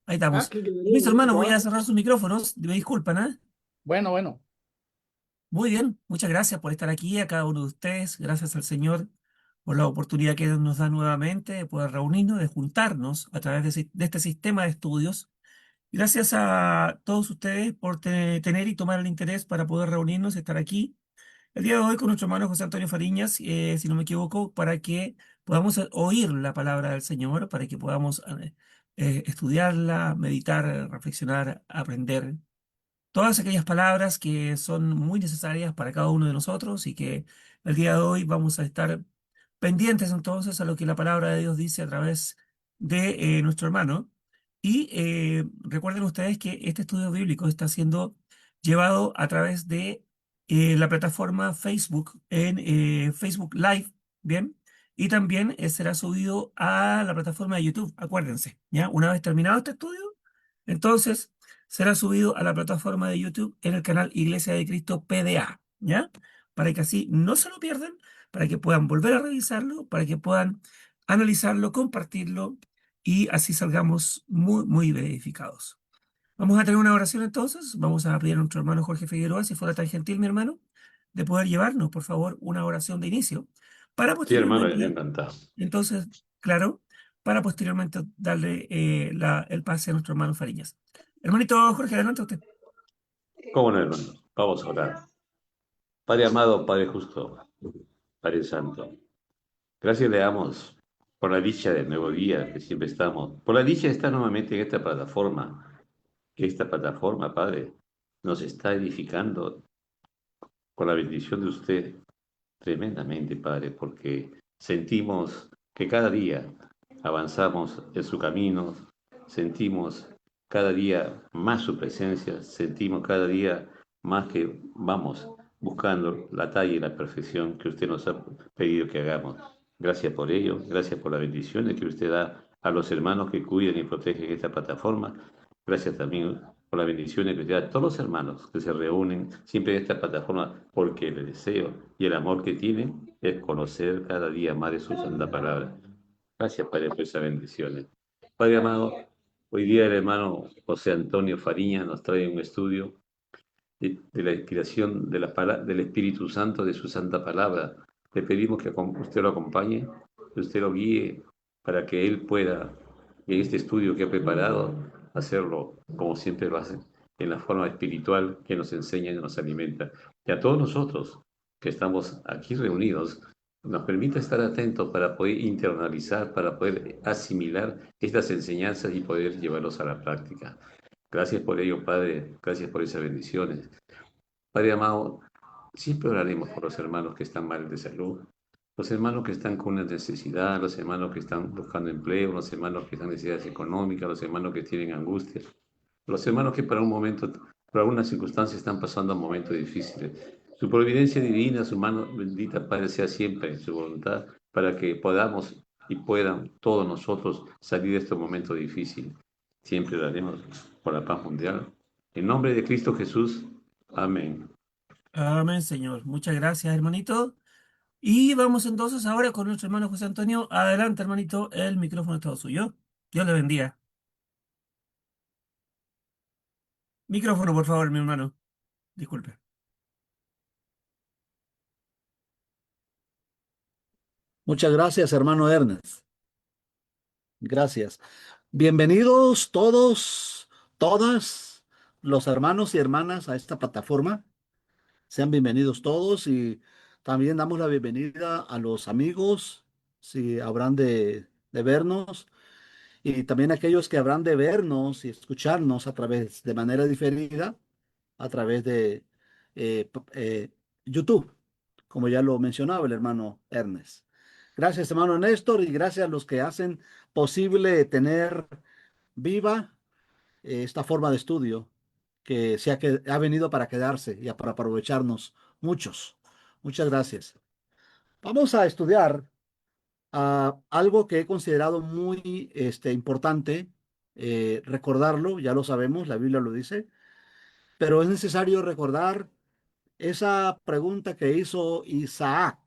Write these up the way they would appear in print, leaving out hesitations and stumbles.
Ahí Ah, estamos. qué bien, Listo, bien, hermano, ¿cómo voy a va? cerrar sus micrófonos. Me disculpan, ¿eh? Bueno, bueno. Muy bien, muchas gracias por estar aquí, a cada uno de ustedes. Gracias al Señor por la oportunidad que nos da nuevamente de poder reunirnos, de juntarnos a través de este sistema de estudios. Gracias a todos ustedes por tener y tomar el interés para poder reunirnos y estar aquí el día de hoy con nuestro hermano José Antonio Fariñas, si no me equivoco, para que podamos oír la palabra del Señor, para que podamos estudiarla, meditar, reflexionar, aprender todas aquellas palabras que son muy necesarias para cada uno de nosotros y que el día de hoy vamos a estar pendientes entonces a lo que la palabra de Dios dice a través de nuestro hermano. Y recuerden ustedes que este estudio bíblico está siendo llevado a través de la plataforma Facebook en Facebook Live, ¿bien? Y también será subido a la plataforma de YouTube, acuérdense, ¿ya? Una vez terminado este estudio, entonces será subido a la plataforma de YouTube en el canal Iglesia de Cristo PDA, ¿ya? Para que así no se lo pierdan, para que puedan volver a revisarlo, para que puedan analizarlo, compartirlo y así salgamos muy, muy edificados. Vamos a tener una oración entonces. Vamos a pedir a nuestro hermano Jorge Figueroa, si fuera tan gentil, mi hermano, de poder llevarnos, por favor, una oración de inicio para Sí, hermano, posteriormente, encantado. entonces, claro, para posteriormente darle el pase a nuestro hermano Fariñas. Hermanito Jorge, adelante usted. ¿Cómo no, hermano? Vamos a orar. Padre amado, Padre justo, Padre santo, gracias le damos por la dicha del nuevo día que siempre estamos, por la dicha de estar nuevamente en esta plataforma, que esta plataforma, Padre, nos está edificando con la bendición de usted tremendamente, Padre, porque sentimos que cada día avanzamos en su camino, sentimos cada día más su presencia, sentimos cada día más que vamos buscando la talla y la perfección que usted nos ha pedido que hagamos. Gracias por ello, gracias por las bendiciones que usted da a los hermanos que cuidan y protegen esta plataforma. Gracias también por las bendiciones que usted da a todos los hermanos que se reúnen siempre en esta plataforma, porque el deseo y el amor que tienen es conocer cada día más de su santa palabra. Gracias, Padre, por esas bendiciones. Padre amado, hoy día el hermano José Antonio Fariña nos trae un estudio de la inspiración de del Espíritu Santo, de su santa palabra. Le pedimos que usted lo acompañe, que usted lo guíe para que él pueda, en este estudio que ha preparado, hacerlo como siempre lo hace, en la forma espiritual que nos enseña y nos alimenta. Y a todos nosotros que estamos aquí reunidos, nos permite estar atentos para poder internalizar, para poder asimilar estas enseñanzas y poder llevarlos a la práctica. Gracias por ello, Padre. Gracias por esas bendiciones. Padre amado, siempre oraremos por los hermanos que están mal de salud, los hermanos que están con una necesidad, los hermanos que están buscando empleo, los hermanos que están en necesidades económicas, los hermanos que tienen angustias, los hermanos que para un momento, por alguna circunstancia, están pasando momentos difíciles. Su providencia divina, su mano bendita, Padre, sea siempre en su voluntad para que podamos y puedan todos nosotros salir de estos momentos difíciles. Siempre daremos por la paz mundial. En nombre de Cristo Jesús. Amén. Amén, Señor. Muchas gracias, hermanito. Y vamos entonces ahora con nuestro hermano José Antonio. Adelante, hermanito, el micrófono es todo suyo. Dios le bendiga. Micrófono, por favor, mi hermano. Disculpe. Muchas gracias, hermano Ernest. Gracias. Bienvenidos todos, todas, los hermanos y hermanas a esta plataforma. Sean bienvenidos todos y también damos la bienvenida a los amigos, si habrán de vernos, y también aquellos que habrán de vernos y escucharnos a través de manera diferida, a través de YouTube, como ya lo mencionaba el hermano Ernest. Gracias, hermano Néstor, y gracias a los que hacen posible tener viva esta forma de estudio que ha venido para quedarse y para aprovecharnos muchos. Muchas gracias. Vamos a estudiar algo que he considerado muy importante, recordarlo, ya lo sabemos, la Biblia lo dice, pero es necesario recordar esa pregunta que hizo Isaac.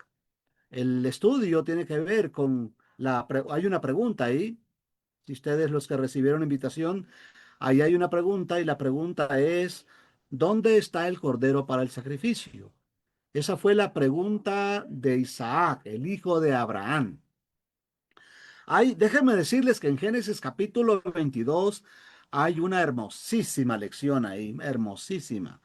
El estudio tiene que ver con hay una pregunta ahí Si ustedes los que recibieron invitación, ahí hay una pregunta y la pregunta es, ¿dónde está el cordero para el sacrificio? Esa fue la pregunta de Isaac, el hijo de Abraham. Déjenme decirles que en Génesis capítulo 22 hay una hermosísima lección ahí, hermosísima.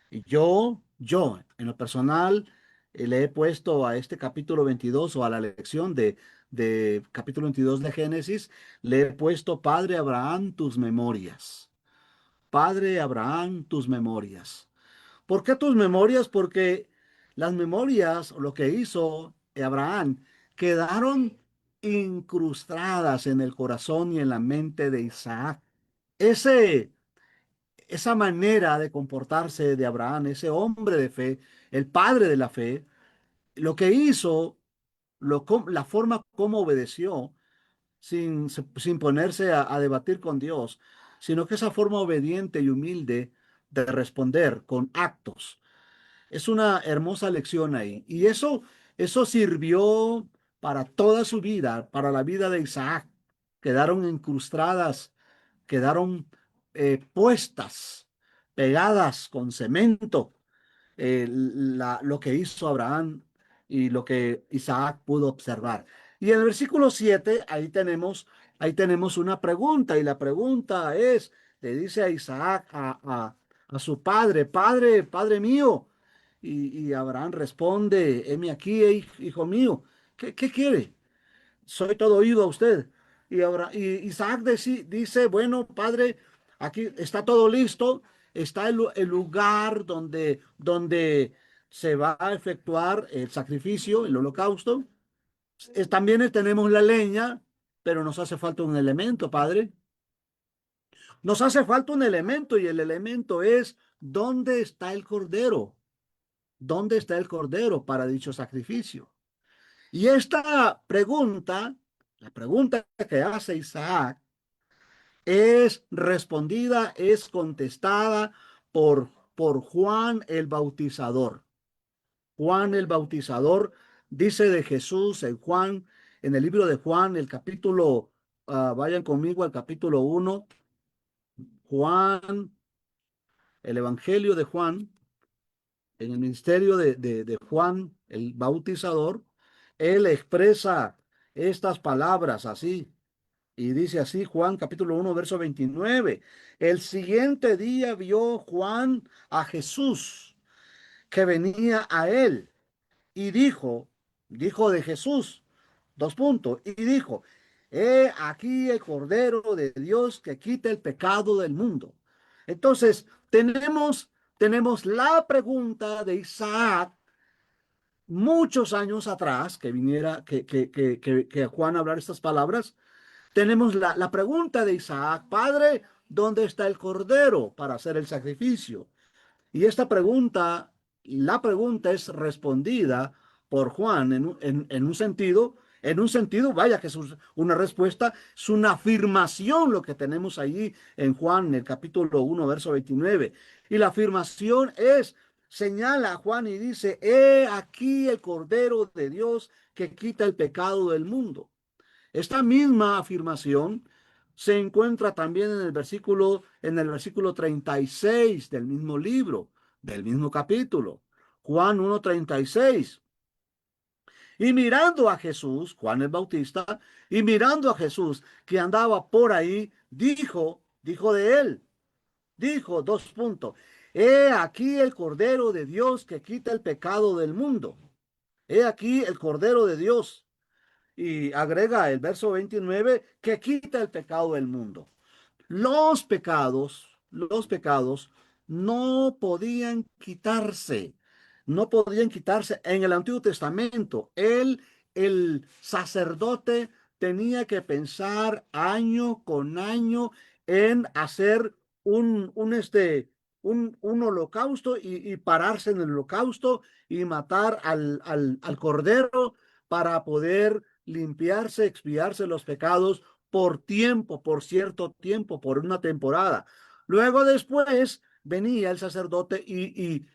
Y yo, en lo personal, le he puesto a este capítulo 22 o a la lección de capítulo 22 de Génesis, le he puesto, Padre Abraham, tus memorias. Padre Abraham, tus memorias. ¿Por qué tus memorias? Porque las memorias, lo que hizo Abraham, quedaron incrustadas en el corazón y en la mente de Isaac. Ese, esa manera de comportarse de Abraham, ese hombre de fe, el padre de la fe, lo que hizo, la forma como obedeció, sin ponerse a debatir con Dios, sino que esa forma obediente y humilde de responder con actos. Es una hermosa lección ahí. Y eso sirvió para toda su vida, para la vida de Isaac. Quedaron incrustadas, quedaron puestas, pegadas con cemento, lo que hizo Abraham y lo que Isaac pudo observar. Y en el versículo 7, ahí tenemos una pregunta, y la pregunta es, le dice a Isaac, a su padre, padre mío. Y Abraham responde, heme aquí, hijo mío, ¿qué quiere? Soy todo oído a usted. Y Isaac dice, bueno, padre, aquí está todo listo, está el lugar donde se va a efectuar el sacrificio, el holocausto. También tenemos la leña, pero nos hace falta un elemento, padre. Nos hace falta un elemento y el elemento es, ¿dónde está el cordero? ¿Dónde está el cordero para dicho sacrificio? Y esta pregunta, la pregunta que hace Isaac, es respondida, es contestada por Juan el Bautizador. Juan el Bautizador dice de Jesús en Juan, en el libro de Juan, el capítulo, vayan conmigo al capítulo 1, Juan, el Evangelio de Juan, en el ministerio de Juan el Bautizador, él expresa estas palabras así. Y dice así Juan capítulo 1 verso 29. El siguiente día vio Juan a Jesús que venía a él y dijo de Jesús, dos puntos, y dijo, he aquí el Cordero de Dios que quita el pecado del mundo. Entonces, tenemos la pregunta de Isaac muchos años atrás, que Juan hablar estas palabras. Tenemos la pregunta de Isaac, Padre, ¿dónde está el cordero para hacer el sacrificio? Y esta pregunta, la pregunta es respondida por Juan en un sentido, vaya que es una respuesta, es una afirmación lo que tenemos allí en Juan, en el capítulo 1, verso 29. Y la afirmación señala a Juan y dice, he aquí el Cordero de Dios que quita el pecado del mundo. Esta misma afirmación se encuentra también en el versículo 36 del mismo libro, del mismo capítulo, Juan 1:36. Y mirando a Jesús, Juan el Bautista, y mirando a Jesús que andaba por ahí, dijo de él, dijo, dos puntos, he aquí el Cordero de Dios que quita el pecado del mundo. He aquí el Cordero de Dios. Y agrega el verso 29 que quita el pecado del mundo. Los pecados no podían quitarse, no podían quitarse en el Antiguo Testamento. El sacerdote tenía que pensar año con año en hacer un holocausto y pararse en el holocausto y matar al cordero para poder limpiarse, expiarse los pecados por tiempo, por cierto tiempo, por una temporada. Luego después venía el sacerdote y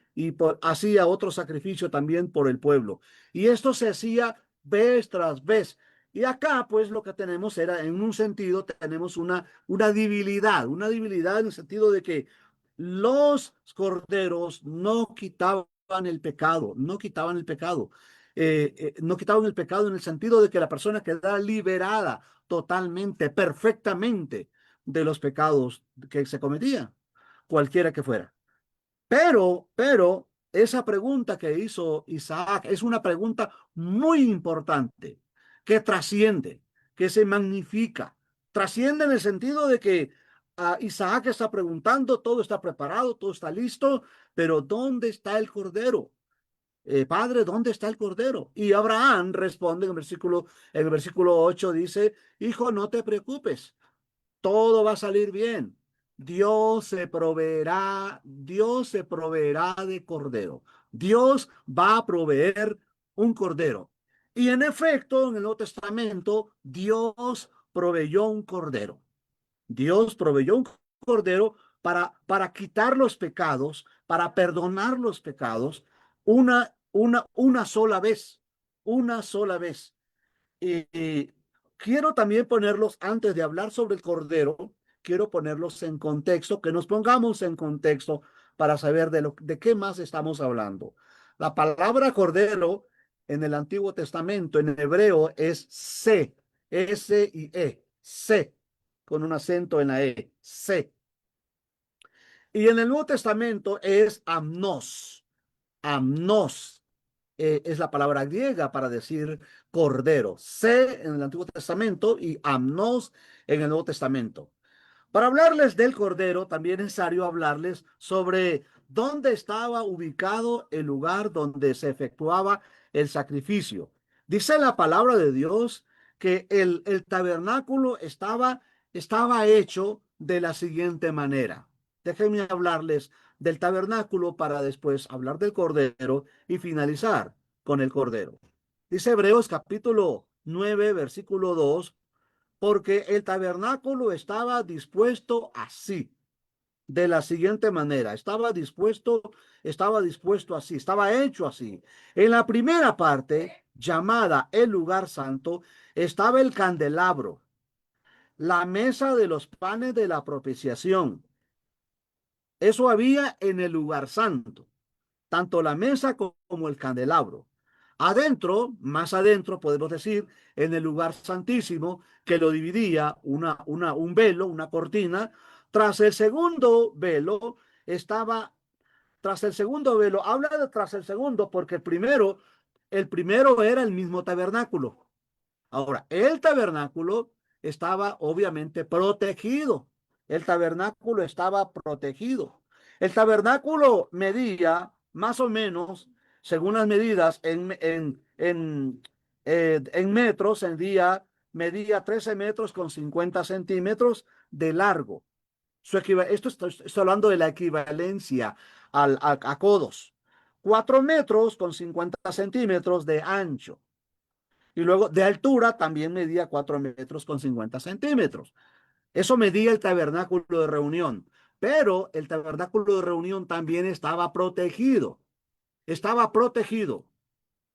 hacía otro sacrificio también por el pueblo. Y esto se hacía vez tras vez. Y acá, pues, lo que tenemos era, en un sentido, tenemos una debilidad en el sentido de que los corderos no quitaban el pecado, no quitaban el pecado. No quitaban el pecado en el sentido de que la persona quedara liberada totalmente, perfectamente de los pecados que se cometían, cualquiera que fuera. Pero, esa pregunta que hizo Isaac es una pregunta muy importante, que trasciende, que se magnifica. Trasciende en el sentido de que Isaac está preguntando, todo está preparado, todo está listo, pero ¿dónde está el cordero? Padre, ¿dónde está el cordero? Y Abraham responde en el versículo 8, dice, hijo, no te preocupes, todo va a salir bien. Dios se proveerá de cordero. Dios va a proveer un cordero. Y en efecto, en el Nuevo Testamento, Dios proveyó un cordero. Dios proveyó un cordero para quitar los pecados, para perdonar los pecados, una sola vez, una sola vez. Y quiero también ponerlos, antes de hablar sobre el Cordero, quiero ponerlos en contexto, que nos pongamos en contexto para saber de qué más estamos hablando. La palabra Cordero en el Antiguo Testamento, en hebreo, es se, S-I-E, se, con un acento en la E, se. Y en el Nuevo Testamento es amnos, amnos es la palabra griega para decir cordero. Se en el Antiguo Testamento y amnos en el Nuevo Testamento. Para hablarles del cordero, también es necesario hablarles sobre dónde estaba ubicado el lugar donde se efectuaba el sacrificio. Dice la palabra de Dios que el tabernáculo estaba hecho de la siguiente manera. Déjenme hablarles del tabernáculo para después hablar del cordero y finalizar con el cordero. Dice Hebreos capítulo 9, versículo 2, porque el tabernáculo estaba dispuesto así, de la siguiente manera, estaba dispuesto así, estaba hecho así. En la primera parte, llamada el lugar santo, estaba el candelabro, la mesa de los panes de la propiciación. Eso había en el lugar santo, tanto la mesa como el candelabro. Adentro, más adentro, podemos decir, en el lugar santísimo, que lo dividía un velo, una cortina. Tras el segundo velo estaba, tras el segundo velo, habla de tras el segundo, porque el primero era el mismo tabernáculo. Ahora, el tabernáculo estaba obviamente protegido. El tabernáculo estaba protegido. El tabernáculo medía más o menos, según las medidas, en metros, medía 13 metros con 50 centímetros de largo. Esto estoy hablando de la equivalencia a codos. 4 metros con 50 centímetros de ancho. Y luego de altura también medía 4 metros con 50 centímetros. Eso medía el tabernáculo de reunión. Pero el tabernáculo de reunión también estaba protegido. Estaba protegido.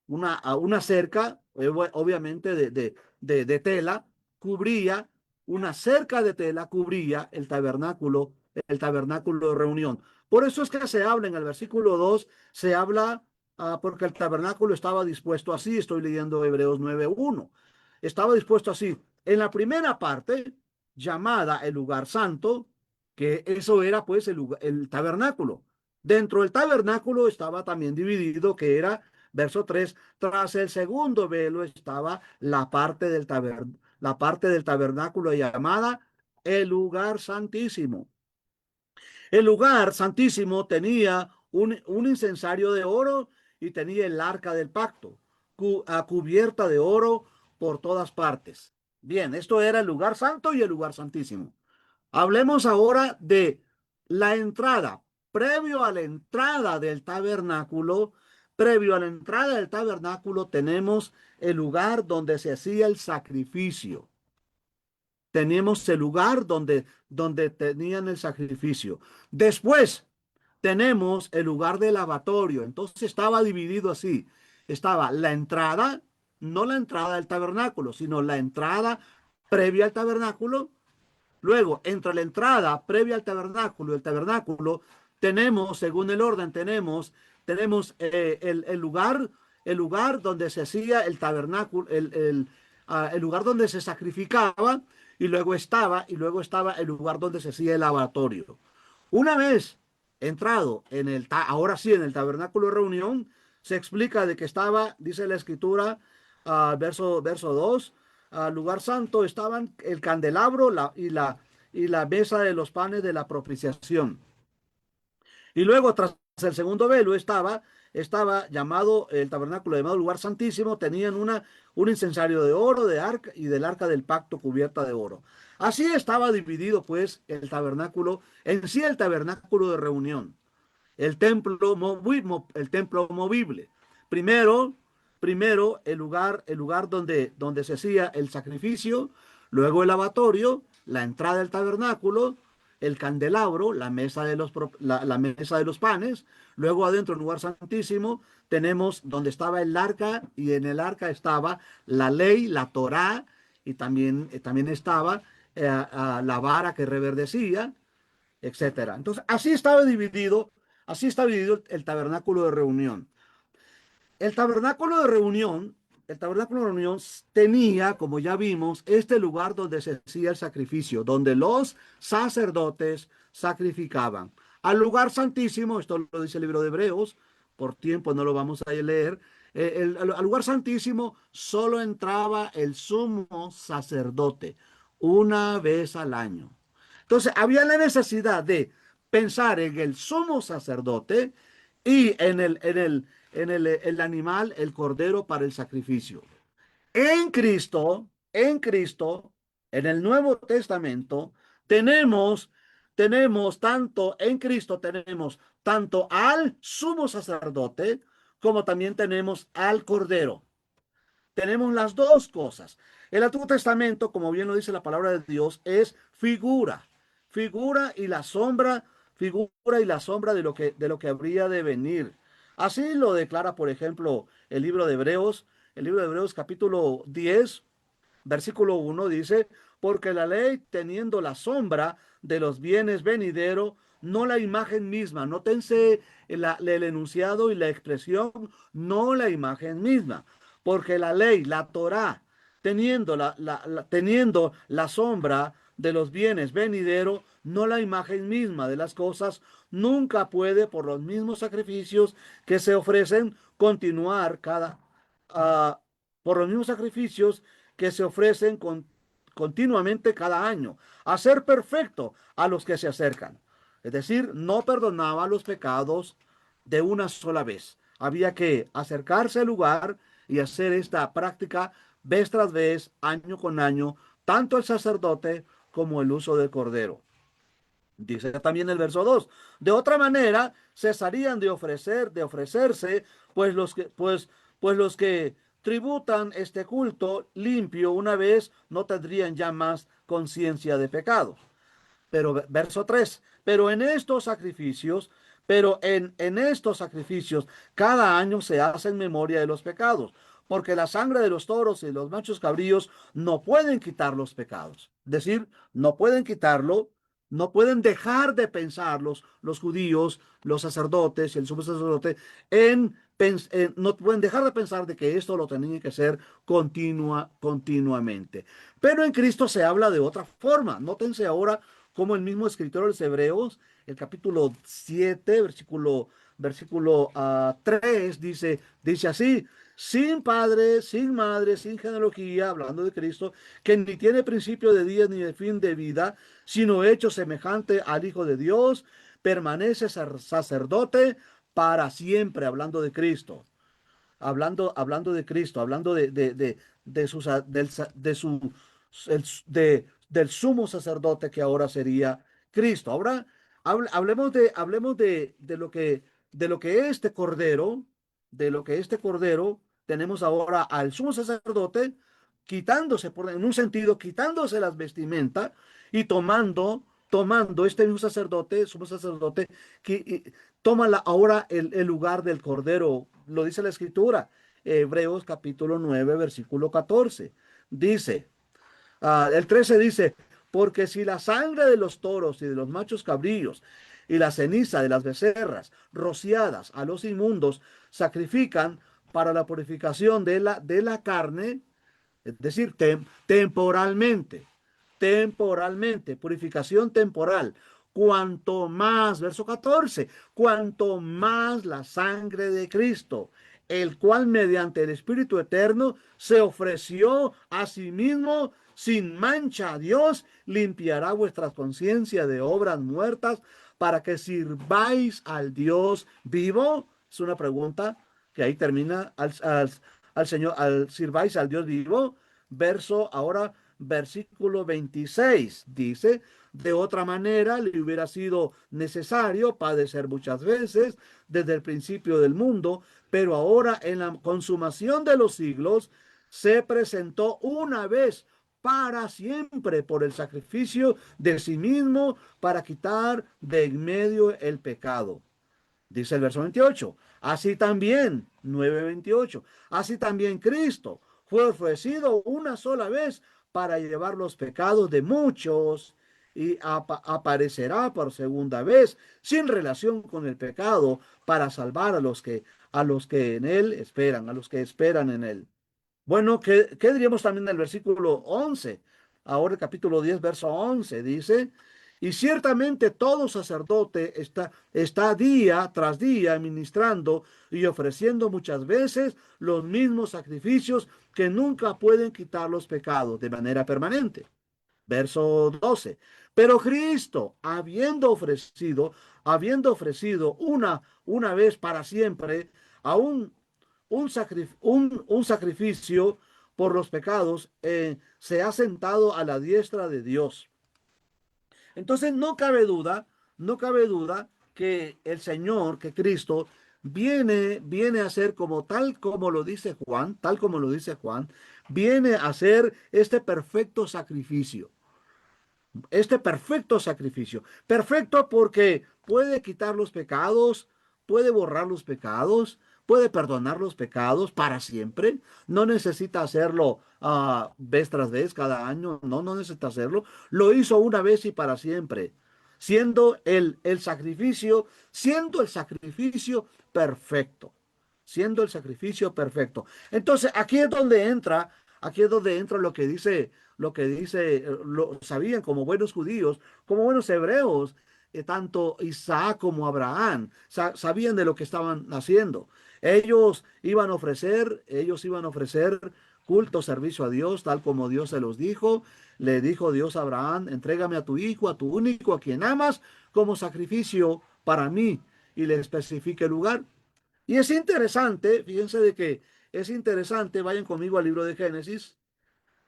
Una cerca, obviamente, de tela, cubría, una cerca de tela cubría el tabernáculo de reunión. Por eso es que se habla en el versículo 2, se habla porque el tabernáculo estaba dispuesto así. Estoy leyendo Hebreos 9:1. Estaba dispuesto así. En la primera parte, llamada el lugar santo, que eso era pues el tabernáculo. Dentro del tabernáculo estaba también dividido, que era, verso 3, tras el segundo velo estaba la parte del tabernáculo llamada el lugar santísimo. El lugar santísimo tenía un incensario de oro y tenía el arca del pacto, cubierta de oro por todas partes. Bien, esto era el lugar santo y el lugar santísimo. Hablemos ahora de la entrada. Previo a la entrada del tabernáculo tenemos el lugar donde se hacía el sacrificio. Teníamos el lugar donde tenían el sacrificio. Después tenemos el lugar del lavatorio. Entonces estaba dividido así. Estaba la entrada no la entrada del tabernáculo, sino la entrada previa al tabernáculo. Luego, entre la entrada previa al tabernáculo y el tabernáculo, tenemos, según el orden, tenemos el lugar donde se hacía el tabernáculo, el lugar donde se sacrificaba, y luego estaba el lugar donde se hacía el lavatorio. Una vez entrado ahora sí, en el tabernáculo de reunión, se explica de que estaba, dice la escritura, verso 2, lugar santo, estaban el candelabro y la mesa de los panes de la propiciación. Y luego, tras el segundo velo, estaba llamado el tabernáculo, llamado lugar santísimo. Tenían un incensario de oro y del arca del pacto cubierta de oro. Así estaba dividido, pues, el tabernáculo, en sí el tabernáculo de reunión, el templo movible. Primero, el lugar donde se hacía el sacrificio, luego el lavatorio, la entrada del tabernáculo, el candelabro, la mesa de los panes, luego adentro, en el lugar santísimo, tenemos donde estaba el arca, y en el arca estaba la ley, la Torá, y también estaba la vara que reverdecía, etcétera. Entonces, así está dividido el tabernáculo de reunión. El tabernáculo de reunión, el tabernáculo de reunión tenía, como ya vimos, este lugar donde se hacía el sacrificio, donde los sacerdotes sacrificaban. Al lugar santísimo, esto lo dice el libro de Hebreos, por tiempo no lo vamos a leer, al lugar santísimo solo entraba el sumo sacerdote una vez al año. Entonces, había la necesidad de pensar en el sumo sacerdote y el animal, el cordero para el sacrificio. En el Nuevo Testamento, tenemos, tenemos tanto al sumo sacerdote como también tenemos al cordero. Tenemos las dos cosas. El Antiguo Testamento, como bien lo dice la palabra de Dios, es figura y la sombra de lo que habría de venir. Así lo declara, por ejemplo, el libro de Hebreos capítulo 10, versículo 1 dice: porque la ley, teniendo la sombra de los bienes venideros, no la imagen misma. Nótense el enunciado y la expresión, no la imagen misma. Porque la ley, la Torá, teniendo la sombra de los bienes venideros, no la imagen misma de las cosas, nunca puede, por los mismos sacrificios que se ofrecen, ah, por los mismos sacrificios que se ofrecen continuamente cada año, hacer perfecto a los que se acercan. Es decir, no perdonaba los pecados de una sola vez. Había que acercarse al lugar y hacer esta práctica vez tras vez, año con año, tanto el sacerdote como el uso del cordero. Dice también el verso 2: de otra manera cesarían de ofrecerse, pues los que tributan este culto limpio una vez no tendrían ya más conciencia de pecado. Pero verso 3: pero en estos sacrificios cada año se hace en memoria de los pecados, porque la sangre de los toros y los machos cabríos no pueden quitar los pecados. Es decir, no pueden quitarlo, no pueden dejar de pensar los judíos, los sacerdotes y el sumo sacerdote, no pueden dejar de pensar de que esto lo tenían que hacer continuamente. Pero en Cristo se habla de otra forma. Nótense ahora como el mismo escritor de los Hebreos, el capítulo 7, versículo 3, dice así: sin padre, sin madre, sin genealogía, hablando de Cristo, que ni tiene principio de días ni de fin de vida, sino hecho semejante al Hijo de Dios, permanece sacerdote para siempre, hablando de Cristo. Hablando de Cristo, hablando del sumo sacerdote que ahora sería Cristo. Ahora hablemos de lo que este cordero, tenemos ahora al sumo sacerdote quitándose, en un sentido, quitándose las vestimentas y tomando este mismo sumo sacerdote, que toma ahora el lugar del cordero. Lo dice la escritura Hebreos capítulo 9, versículo 14. Dice, el 13 dice, porque si la sangre de los toros y de los machos cabríos y la ceniza de las becerras rociadas a los inmundos sacrifican para la purificación de la carne, es decir, temporalmente, purificación temporal. Cuanto más, verso 14, cuanto más la sangre de Cristo, el cual mediante el Espíritu Eterno se ofreció a sí mismo sin mancha a Dios, limpiará vuestras conciencias de obras muertas para que sirváis al Dios vivo. Es una pregunta que ahí termina al Señor, sirváis al Dios vivo. Versículo 26 dice, de otra manera le hubiera sido necesario padecer muchas veces desde el principio del mundo, pero ahora en la consumación de los siglos se presentó una vez para siempre por el sacrificio de sí mismo para quitar de en medio el pecado. Dice el verso 28, así también, 9:28, así también Cristo fue ofrecido una sola vez para llevar los pecados de muchos y aparecerá por segunda vez sin relación con el pecado para salvar a los que en él esperan, a los que esperan en él. Bueno, ¿qué diríamos también del versículo 11? Ahora el capítulo 10, verso 11 dice, y ciertamente todo sacerdote está día tras día ministrando y ofreciendo muchas veces los mismos sacrificios que nunca pueden quitar los pecados de manera permanente. Verso 12. Pero Cristo, habiendo ofrecido una vez para siempre a un sacrificio por los pecados, se ha sentado a la diestra de Dios. Entonces no cabe duda que el Señor, que Cristo, viene a ser tal como lo dice Juan, viene a ser este perfecto sacrificio. Perfecto porque puede quitar los pecados, puede borrar los pecados, puede perdonar los pecados para siempre. No necesita hacerlo vez tras vez, cada año. No necesita hacerlo. Lo hizo una vez y para siempre. Siendo el sacrificio perfecto. Siendo el sacrificio perfecto. Entonces, aquí es donde entra lo sabían como buenos judíos, como buenos hebreos, tanto Isaac como Abraham, sabían de lo que estaban haciendo. Ellos iban a ofrecer culto, servicio a Dios, tal como Dios se los dijo. Le dijo Dios a Abraham, entrégame a tu hijo, a tu único, a quien amas, como sacrificio para mí. Y le especifica el lugar. Y es interesante, fíjense de que es interesante, vayan conmigo al libro de Génesis.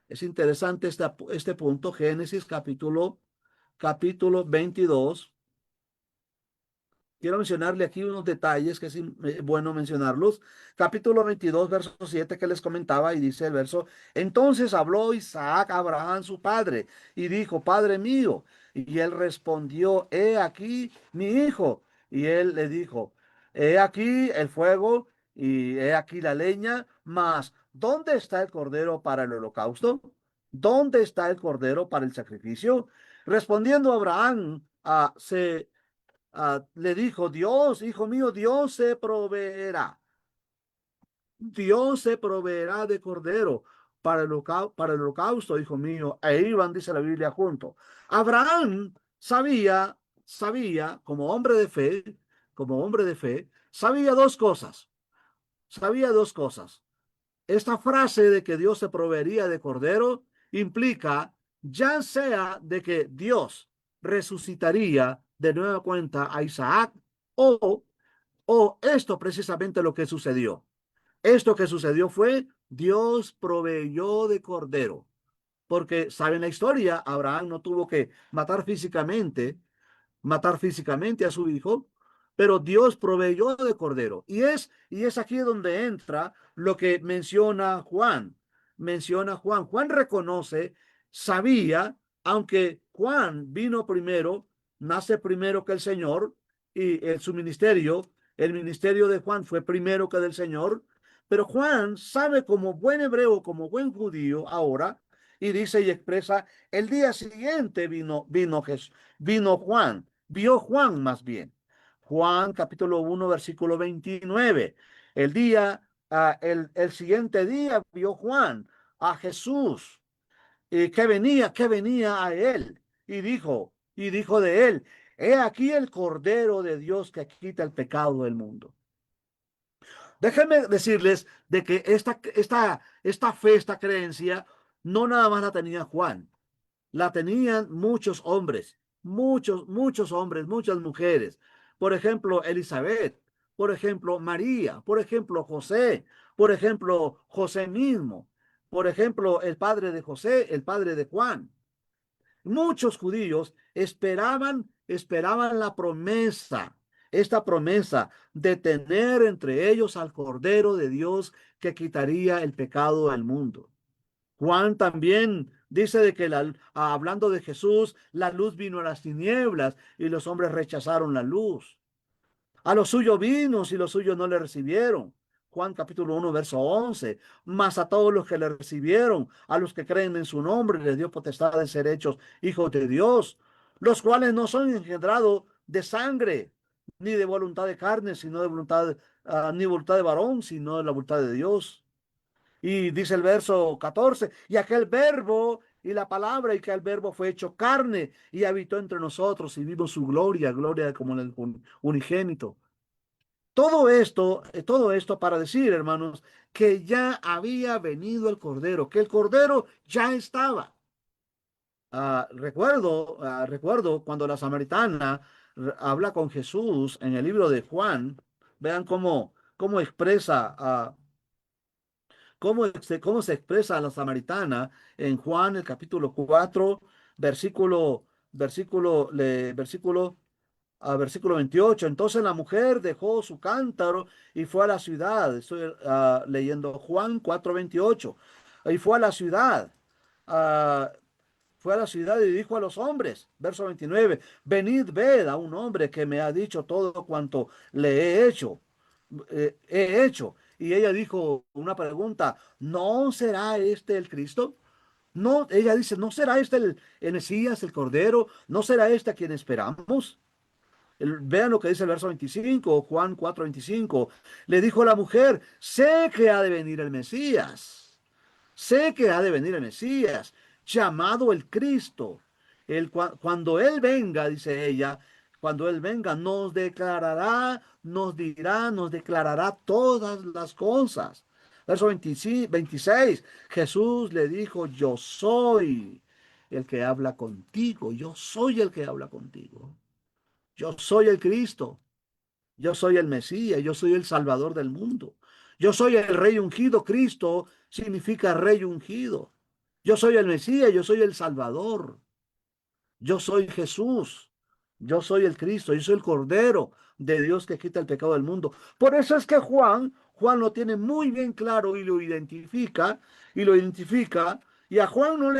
Es interesante este punto, Génesis capítulo 22. Quiero mencionarle aquí unos detalles que es bueno mencionarlos. Capítulo 22, verso 7 que les comentaba y dice el verso, entonces habló Isaac a Abraham su padre y dijo, Padre mío. Y él respondió, he aquí mi hijo. Y él le dijo, he aquí el fuego y he aquí la leña, mas ¿dónde está el cordero para el holocausto? ¿Dónde está el cordero para el sacrificio? Respondiendo Abraham, le dijo, Dios, hijo mío, Dios se proveerá. Dios se proveerá de cordero para el holocausto, hijo mío. E iban, dice la Biblia, junto. Abraham sabía, como hombre de fe, sabía dos cosas. Sabía dos cosas. Esta frase de que Dios se proveería de cordero implica ya sea de que Dios resucitaría de nueva cuenta a Isaac o esto precisamente lo que sucedió. Esto que sucedió fue Dios proveyó de cordero. Porque, ¿saben la historia? Abraham no tuvo que matar físicamente a su hijo, pero Dios proveyó de cordero. Y es aquí donde entra lo que menciona Juan. Juan reconoce, sabía, aunque Juan vino primero, nace primero que el Señor, y el ministerio de Juan fue primero que del Señor, Pero Juan sabe como buen hebreo, como buen judío ahora, y dice y expresa, el día siguiente vino Juan, vio Juan más bien. Juan capítulo 1 versículo 29. El siguiente día vio Juan a Jesús, que venía a él, y dijo de él, he aquí el Cordero de Dios que quita el pecado del mundo. Déjenme decirles de que esta fe, esta creencia, no nada más la tenía Juan, la tenían muchos hombres, muchos hombres, muchas mujeres. Por ejemplo, Elizabeth, por ejemplo, María, por ejemplo, José, por ejemplo, José mismo, por ejemplo, el padre de José, el padre de Juan. Muchos judíos esperaban esta promesa de tener entre ellos al Cordero de Dios que quitaría el pecado del mundo. Juan también dice de que hablando de Jesús, la luz vino a las tinieblas y los hombres rechazaron la luz. A los suyos vino y los suyos no le recibieron. Juan capítulo 1, verso 11. Mas a todos los que le recibieron, a los que creen en su nombre, les dio potestad de ser hechos hijos de Dios, los cuales no son engendrados de sangre, ni de voluntad de carne, sino de ni voluntad de varón, sino de la voluntad de Dios. Y dice el verso 14, y aquel verbo y la palabra, y que el verbo fue hecho carne y habitó entre nosotros y vimos su gloria, gloria como el unigénito. Todo esto para decir, hermanos, que ya había venido el Cordero, que el Cordero ya estaba. Recuerdo cuando la samaritana habla con Jesús en el libro de Juan, vean cómo expresa cómo se expresa la samaritana en Juan, el capítulo 4, versículo 28. Entonces la mujer dejó su cántaro y fue a la ciudad. Estoy leyendo Juan 4:28. Y ah, fue a la ciudad y dijo a los hombres, verso 29, venid, ved a un hombre que me ha dicho todo cuanto le he hecho. Y ella dijo una pregunta, ¿no será este el Cristo? No, ella dice, ¿no será este el Mesías, el Cordero? ¿No será este a quien esperamos? Vean lo que dice el verso 25, Juan 4:25. Le dijo la mujer, sé que ha de venir el Mesías. Sé que ha de venir el Mesías, llamado el Cristo. Cuando Él venga, dice ella, cuando Él venga, nos declarará, nos dirá, nos declarará todas las cosas. Verso 26, Jesús le dijo, yo soy el que habla contigo, yo soy el que habla contigo. Yo soy el Cristo, yo soy el Mesías, yo soy el Salvador del mundo. Yo soy el Rey ungido. Cristo significa Rey ungido. Yo soy el Mesías, yo soy el Salvador. Yo soy Jesús. Yo soy el Cristo, yo soy el Cordero de Dios que quita el pecado del mundo. Por eso es que Juan lo tiene muy bien claro y lo identifica, y a Juan no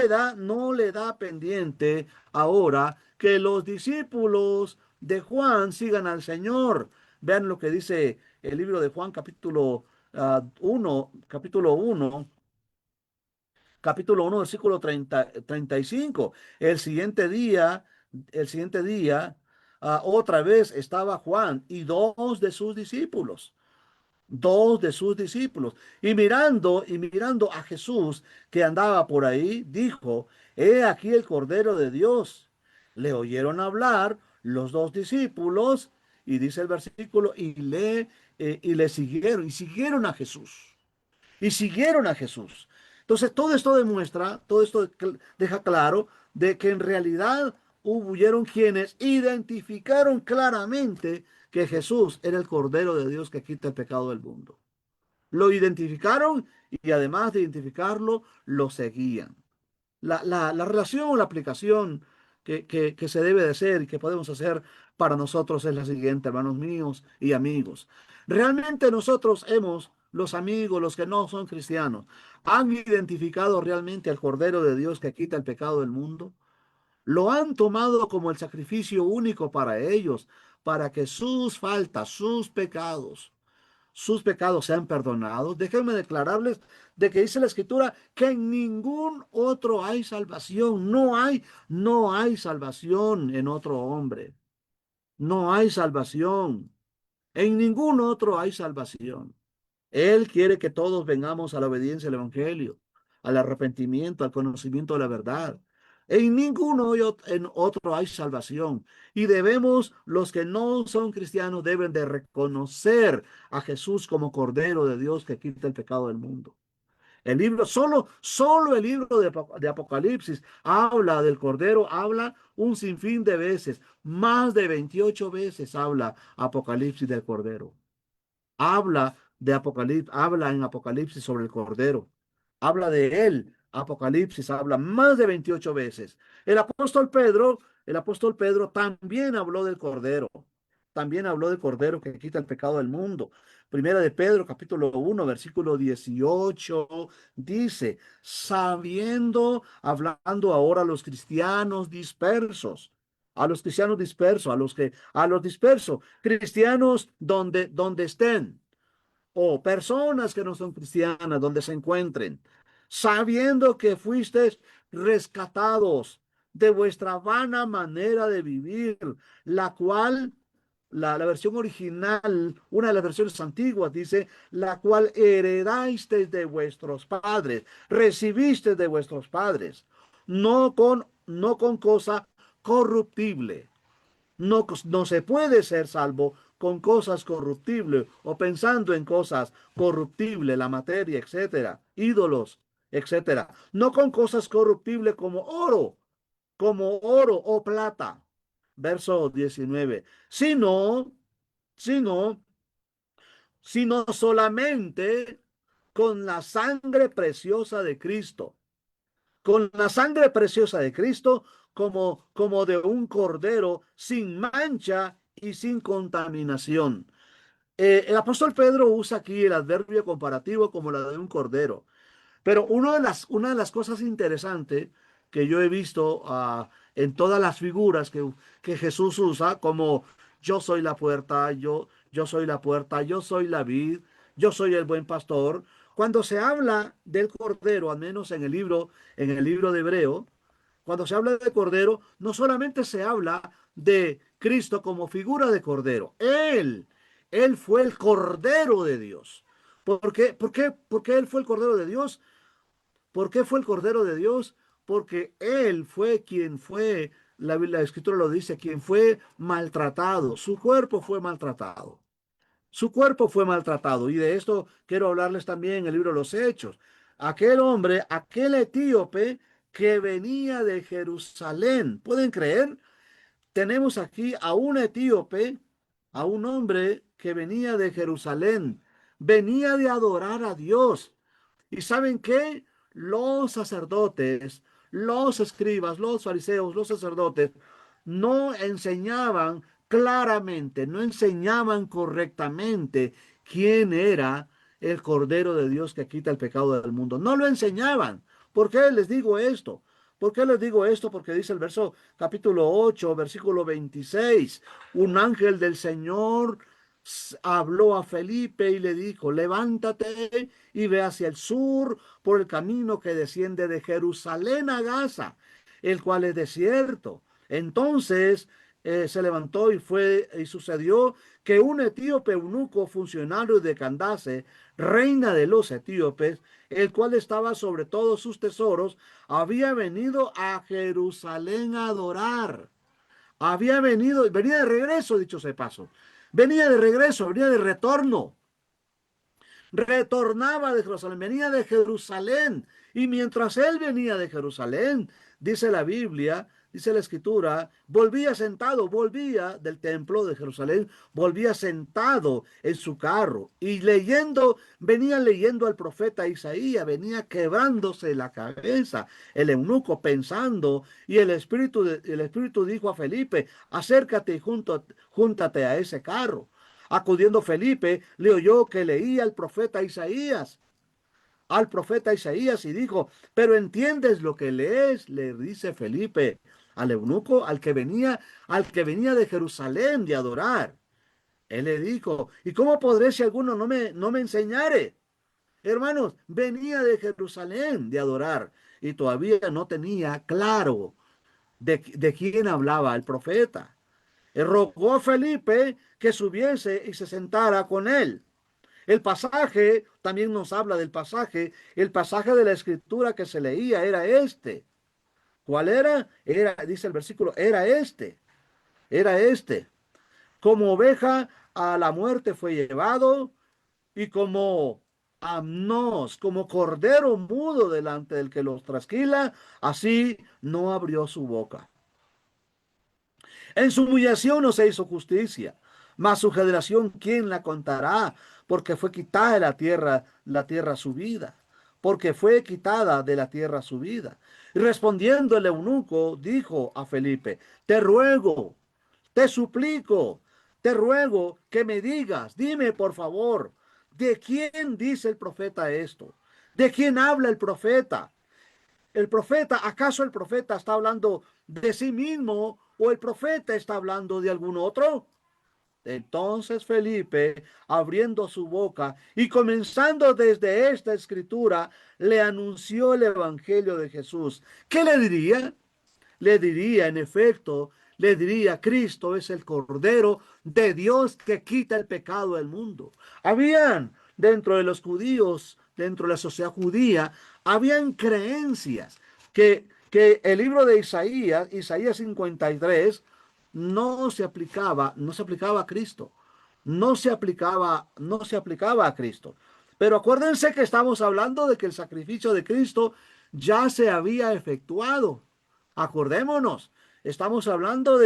le da pendiente ahora que los discípulos de Juan sigan al Señor. Vean lo que dice el libro de Juan, capítulo 1, versículo 35. El siguiente día, otra vez estaba Juan y dos de sus discípulos, y mirando a Jesús que andaba por ahí, dijo, he aquí el Cordero de Dios. Le oyeron hablar los dos discípulos, y dice el versículo, y le siguieron a Jesús y siguieron a Jesús. Entonces, todo esto deja claro de que en realidad hubieron quienes identificaron claramente que Jesús era el Cordero de Dios que quita el pecado del mundo. Lo identificaron y además de identificarlo, lo seguían. La relación, la aplicación que se debe de hacer y que podemos hacer para nosotros es la siguiente, hermanos míos y amigos. Realmente los amigos, los que no son cristianos, han identificado realmente al Cordero de Dios que quita el pecado del mundo. Lo han tomado como el sacrificio único para ellos, para que sus faltas, sus pecados, sus pecados sean perdonados. Déjenme declararles de que dice la Escritura que en ningún otro hay salvación. No hay salvación en otro hombre. No hay salvación. En ningún otro hay salvación. Él quiere que todos vengamos a la obediencia al Evangelio, al arrepentimiento, al conocimiento de la verdad. En ninguno en otro hay salvación. Y debemos, los que no son cristianos, deben de reconocer a Jesús como Cordero de Dios que quita el pecado del mundo. El libro, solo el libro de Apocalipsis habla del Cordero, habla un sinfín de veces, más de 28 veces habla Apocalipsis del Cordero. Habla en Apocalipsis sobre el Cordero. Habla de él. Apocalipsis habla más de 28 veces. El apóstol Pedro también habló del Cordero. También habló del Cordero que quita el pecado del mundo. Primera de Pedro, capítulo 1, versículo 18, dice, hablando ahora a los cristianos dispersos, a los dispersos, cristianos donde estén, o personas que no son cristianas, donde se encuentren, sabiendo que fuisteis rescatados de vuestra vana manera de vivir, la cual, la versión original, una de las versiones antiguas dice, la cual heredasteis de vuestros padres, recibisteis de vuestros padres, no con cosa corruptible. No se puede ser salvo con cosas corruptibles o pensando en cosas corruptibles, la materia, etcétera, ídolos, etcétera. No con cosas corruptibles como oro o plata. Verso 19. Sino, sino solamente con la sangre preciosa de Cristo, con la sangre preciosa de Cristo, como de un cordero sin mancha y sin contaminación. El apóstol Pedro usa aquí el adverbio comparativo como la de un cordero. Pero una de las cosas interesantes que yo he visto en todas las figuras que Jesús usa, como yo soy la puerta, yo soy la puerta, yo soy la vid, yo soy el buen pastor. Cuando se habla del cordero, al menos en el libro de Hebreo, cuando se habla de cordero, no solamente se habla de Cristo como figura de cordero. Él fue el cordero de Dios. ¿Por qué él fue el cordero de Dios? ¿Por qué fue el Cordero de Dios? Porque Él fue quien fue, la Escritura lo dice, quien fue maltratado. Su cuerpo fue maltratado. Su cuerpo fue maltratado. Y de esto quiero hablarles también en el libro de los Hechos. Aquel hombre, aquel etíope que venía de Jerusalén. ¿Pueden creer? Tenemos aquí a un etíope, a un hombre que venía de Jerusalén. Venía de adorar a Dios. ¿Y saben qué? Los sacerdotes, los escribas, los fariseos, los sacerdotes no enseñaban claramente, no enseñaban correctamente quién era el Cordero de Dios que quita el pecado del mundo. No lo enseñaban. ¿Por qué les digo esto? ¿Por qué les digo esto? Porque dice el verso capítulo 8, versículo 26, un ángel del Señor habló a Felipe y le dijo, levántate y ve hacia el sur por el camino que desciende de Jerusalén a Gaza, el cual es desierto. Entonces se levantó y fue, y sucedió que un etíope eunuco, funcionario de Candace, reina de los etíopes, el cual estaba sobre todos sus tesoros, había venido a Jerusalén a adorar. Venía de regreso, dicho sea de paso. Venía de regreso, venía de retorno. Retornaba de Jerusalén, venía de Jerusalén. Y mientras él venía de Jerusalén, dice la Biblia, dice la Escritura, volvía del templo de Jerusalén, volvía sentado en su carro y venía leyendo al profeta Isaías, venía quebrándose la cabeza, el eunuco pensando, y el Espíritu dijo a Felipe, acércate y júntate a ese carro. Acudiendo Felipe, le oyó que leía al profeta Isaías y dijo, pero ¿entiendes lo que lees? Le dice Felipe al eunuco, al que venía de Jerusalén de adorar. Él le dijo, ¿y cómo podré si alguno no me enseñare? Hermanos, venía de Jerusalén de adorar y todavía no tenía claro de quién hablaba el profeta. Él rogó a Felipe que subiese y se sentara con él. El pasaje también nos habla del pasaje. El pasaje de la escritura que se leía era este. ¿Cuál era? Dice el versículo, era este. Como oveja a la muerte fue llevado, y como amnos, como cordero mudo delante del que los trasquila, así no abrió su boca. En su humillación no se hizo justicia, mas su generación, ¿quién la contará? Porque fue quitada de la tierra su vida, porque fue quitada de la tierra su vida. Y respondiendo el eunuco, dijo a Felipe, te ruego, te suplico, te ruego que me digas, dime por favor, ¿de quién dice el profeta esto? ¿De quién habla el profeta? ¿Acaso el profeta está hablando de sí mismo o el profeta está hablando de algún otro? Entonces Felipe, abriendo su boca y comenzando desde esta escritura, le anunció el evangelio de Jesús. ¿Qué le diría? Le diría, en efecto, le diría, Cristo es el Cordero de Dios que quita el pecado del mundo. Habían dentro de los judíos, dentro de la sociedad judía, habían creencias que el libro de Isaías 53, no se aplicaba a Cristo, no se aplicaba a Cristo. Pero acuérdense que estamos hablando de que el sacrificio de Cristo ya se había efectuado. Acordémonos, estamos hablando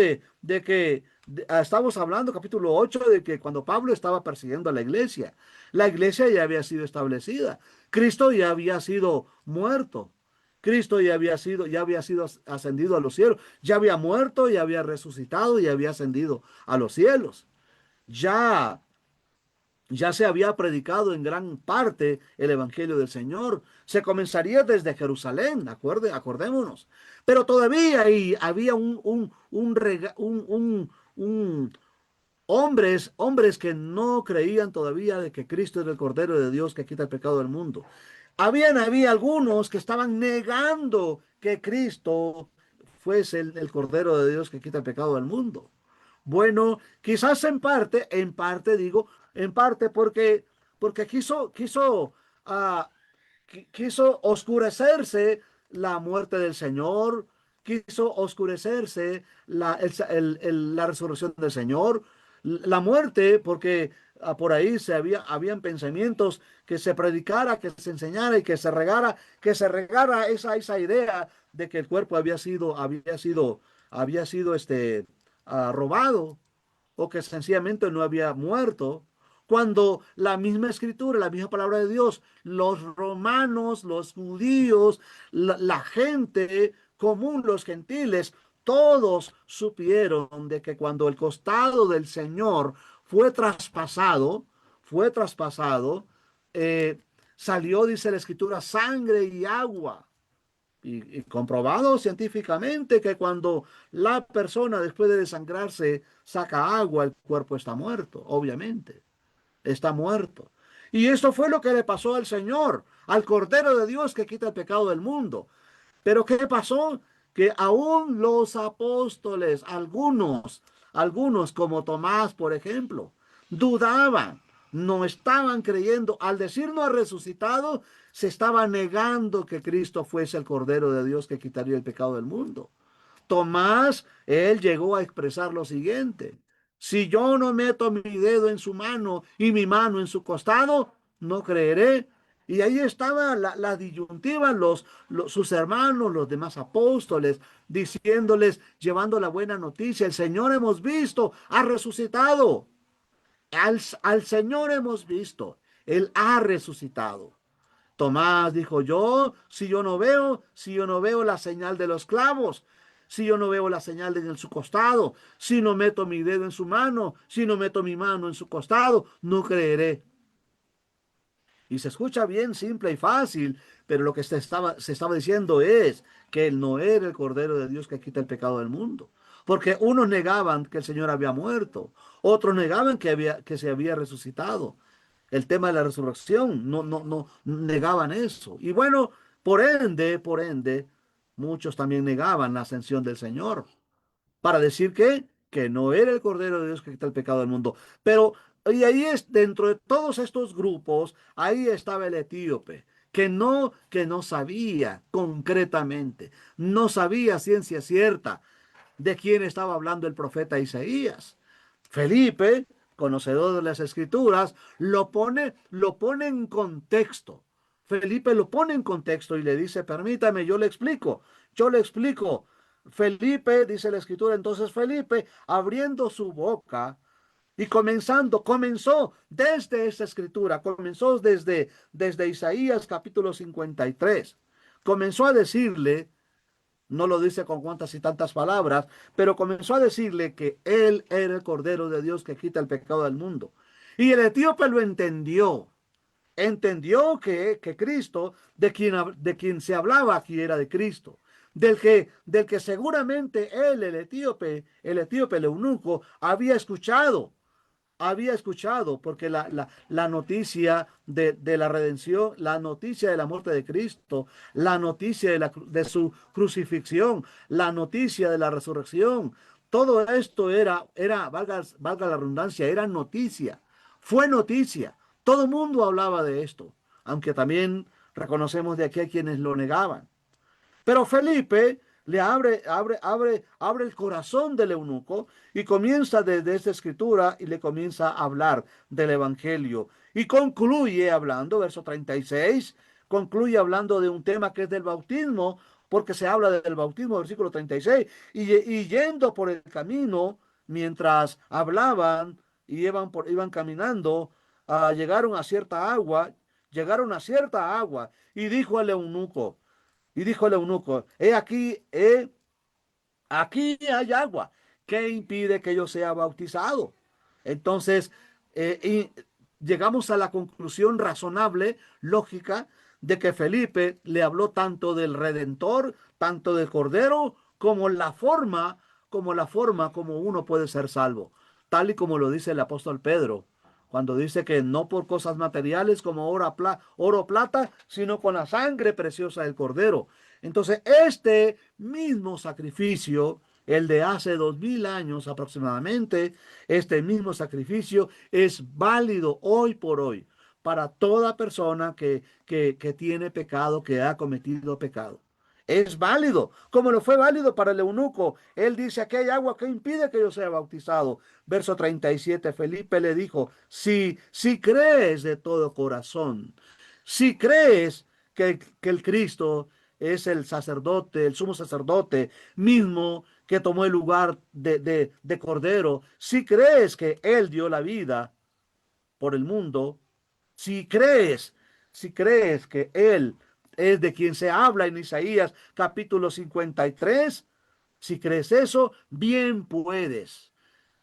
estamos hablando, capítulo 8, de que cuando Pablo estaba persiguiendo a la iglesia ya había sido establecida. Cristo ya había sido muerto. Cristo ya había sido ascendido a los cielos. Ya había muerto, ya había resucitado y había ascendido a los cielos. Ya ya se había predicado en gran parte el Evangelio del Señor. Se comenzaría desde Jerusalén, acordémonos. Pero todavía ahí había hombres que no creían todavía de que Cristo era el Cordero de Dios que quita el pecado del mundo. Había algunos que estaban negando que Cristo fuese el Cordero de Dios que quita el pecado del mundo. Bueno, quizás en parte digo, en parte porque ah, quiso oscurecerse la muerte del Señor, quiso oscurecerse la resurrección del Señor, la muerte, porque por ahí habían pensamientos que se predicara, que se enseñara y que se regara esa idea de que el cuerpo había sido robado, o que sencillamente no había muerto, cuando la misma escritura, la misma palabra de Dios, los romanos, los judíos, la gente común, los gentiles, todos supieron de que cuando el costado del Señor fue traspasado, eh, salió, dice la escritura, sangre y agua. Y comprobado científicamente que cuando la persona después de desangrarse saca agua, el cuerpo está muerto, obviamente, está muerto. Y esto fue lo que le pasó al Señor, al Cordero de Dios que quita el pecado del mundo. Pero ¿qué pasó? Que aún los apóstoles, algunos como Tomás, por ejemplo, dudaban, no estaban creyendo. Al decir no ha resucitado, se estaba negando que Cristo fuese el Cordero de Dios que quitaría el pecado del mundo. Tomás, él llegó a expresar lo siguiente: si yo no meto mi dedo en su mano y mi mano en su costado, no creeré. Y ahí estaba la disyuntiva, sus hermanos, los demás apóstoles, diciéndoles, llevando la buena noticia: el Señor hemos visto, ha resucitado. Al Señor hemos visto, Él ha resucitado. Tomás dijo, si yo no veo la señal de los clavos, si yo no veo la señal en su costado, si no meto mi dedo en su mano, si no meto mi mano en su costado, no creeré. Y se escucha bien simple y fácil, pero lo que se estaba diciendo es que él no era el Cordero de Dios que quita el pecado del mundo. porque unos negaban que el Señor había muerto, otros negaban que se había resucitado. El tema de la resurrección, no negaban eso. Y bueno, por ende, muchos también negaban la ascensión del Señor para decir que no era el Cordero de Dios que quita el pecado del mundo. Pero, y ahí es, dentro de todos estos grupos, ahí estaba el etíope, que no sabía concretamente, no sabía ciencia cierta de quién estaba hablando el profeta Isaías. Felipe, conocedor de las escrituras, lo pone en contexto. Felipe lo pone en contexto y le dice, permítame, yo le explico. Felipe, dice la escritura, entonces Felipe, abriendo su boca y comenzó desde esta escritura, comenzó desde Isaías capítulo 53. Comenzó a decirle, no lo dice con cuantas y tantas palabras, pero comenzó a decirle que él era el Cordero de Dios que quita el pecado del mundo. Y el etíope lo entendió que Cristo, de quien se hablaba aquí, era de Cristo, del que seguramente él, el etíope, el eunuco, había escuchado, porque la noticia de la redención, la noticia de la muerte de Cristo, la noticia de su crucifixión, la noticia de la resurrección, todo esto valga la redundancia, era noticia, fue noticia. Todo el mundo hablaba de esto, aunque también reconocemos de aquí a quienes lo negaban. Pero Felipe le abre el corazón del eunuco y comienza desde esta escritura y le comienza a hablar del evangelio. Y concluye hablando, verso 36, concluye hablando de un tema que es del bautismo, porque se habla del bautismo, versículo 36, y yendo por el camino, mientras hablaban y iban caminando, llegaron a cierta agua, y dijo el eunuco, aquí hay agua. ¿Qué impide que yo sea bautizado? Entonces, y llegamos a la conclusión razonable, lógica, de que Felipe le habló tanto del Redentor, tanto del Cordero, como uno puede ser salvo, tal y como lo dice el apóstol Pedro, cuando dice que no por cosas materiales como oro, o plata, sino con la sangre preciosa del Cordero. Entonces, este mismo sacrificio, el de hace 2000 años aproximadamente, este mismo sacrificio es válido hoy por hoy para toda persona que tiene pecado, que ha cometido pecado. Es válido, como lo fue válido para el eunuco. Él dice, aquí hay agua que impide que yo sea bautizado. Verso 37, Felipe le dijo, si crees de todo corazón, si crees que el Cristo es el sacerdote, el sumo sacerdote mismo que tomó el lugar de Cordero, si crees que Él dio la vida por el mundo, si crees, si crees que Él es de quien se habla en Isaías capítulo 53, si crees eso, bien puedes.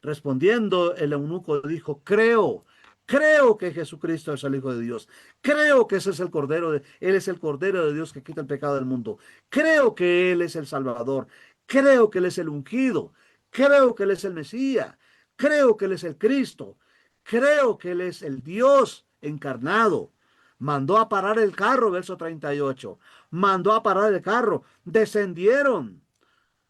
Respondiendo, el eunuco dijo, creo que Jesucristo es el Hijo de Dios. Creo que ese es Él es el Cordero de Dios que quita el pecado del mundo. Creo que Él es el Salvador. Creo que Él es el ungido. Creo que Él es el Mesías. Creo que Él es el Cristo. Creo que Él es el Dios encarnado. Mandó a parar el carro, verso 38. Mandó a parar el carro. Descendieron,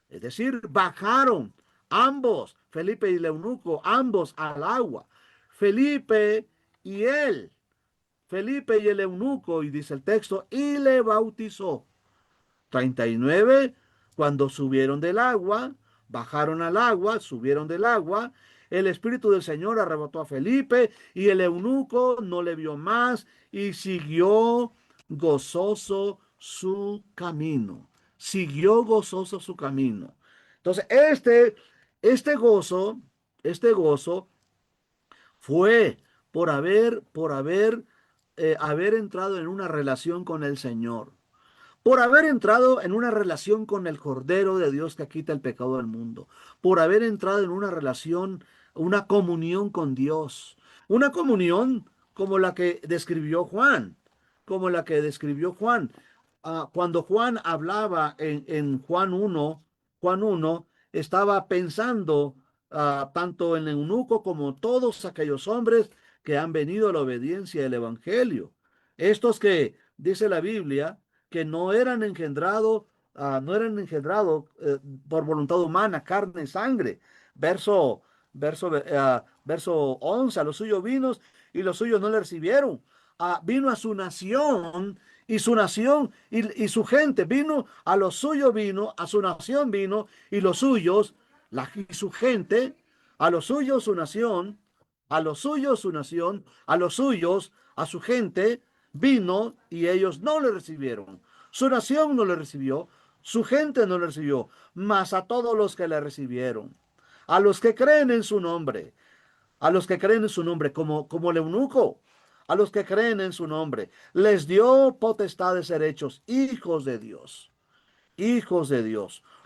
es decir, bajaron ambos, Felipe y el eunuco, ambos al agua. Felipe y él, Felipe y el eunuco, y dice el texto, y le bautizó. 39, cuando subieron del agua, bajaron al agua, subieron del agua, el Espíritu del Señor arrebató a Felipe y el eunuco no le vio más y siguió gozoso su camino. Siguió gozoso su camino. Entonces, este gozo fue por haber entrado en una relación con el Señor, por haber entrado en una relación con el Cordero de Dios que quita el pecado del mundo, por haber entrado en una relación, una comunión con Dios, una comunión como la que describió Juan, como la que describió Juan. Cuando Juan hablaba en Juan 1, estaba pensando tanto en el eunuco como todos aquellos hombres que han venido a la obediencia del Evangelio. Estos que, dice la Biblia, que no eran engendrados por voluntad humana, carne y sangre. Verso, verso 11, a los suyos vino y los suyos no le recibieron. Vino a su nación y su nación y su gente vino, a los suyos vino, a su nación vino y los suyos, y su gente, a los suyos su nación, a los suyos su nación, a los suyos, a su gente vino y ellos no le recibieron. Su nación no le recibió, su gente no le recibió, mas a todos los que le recibieron, a los que creen en su nombre, a los que creen en su nombre, como el eunuco, a los que creen en su nombre, les dio potestad de ser hechos hijos de Dios,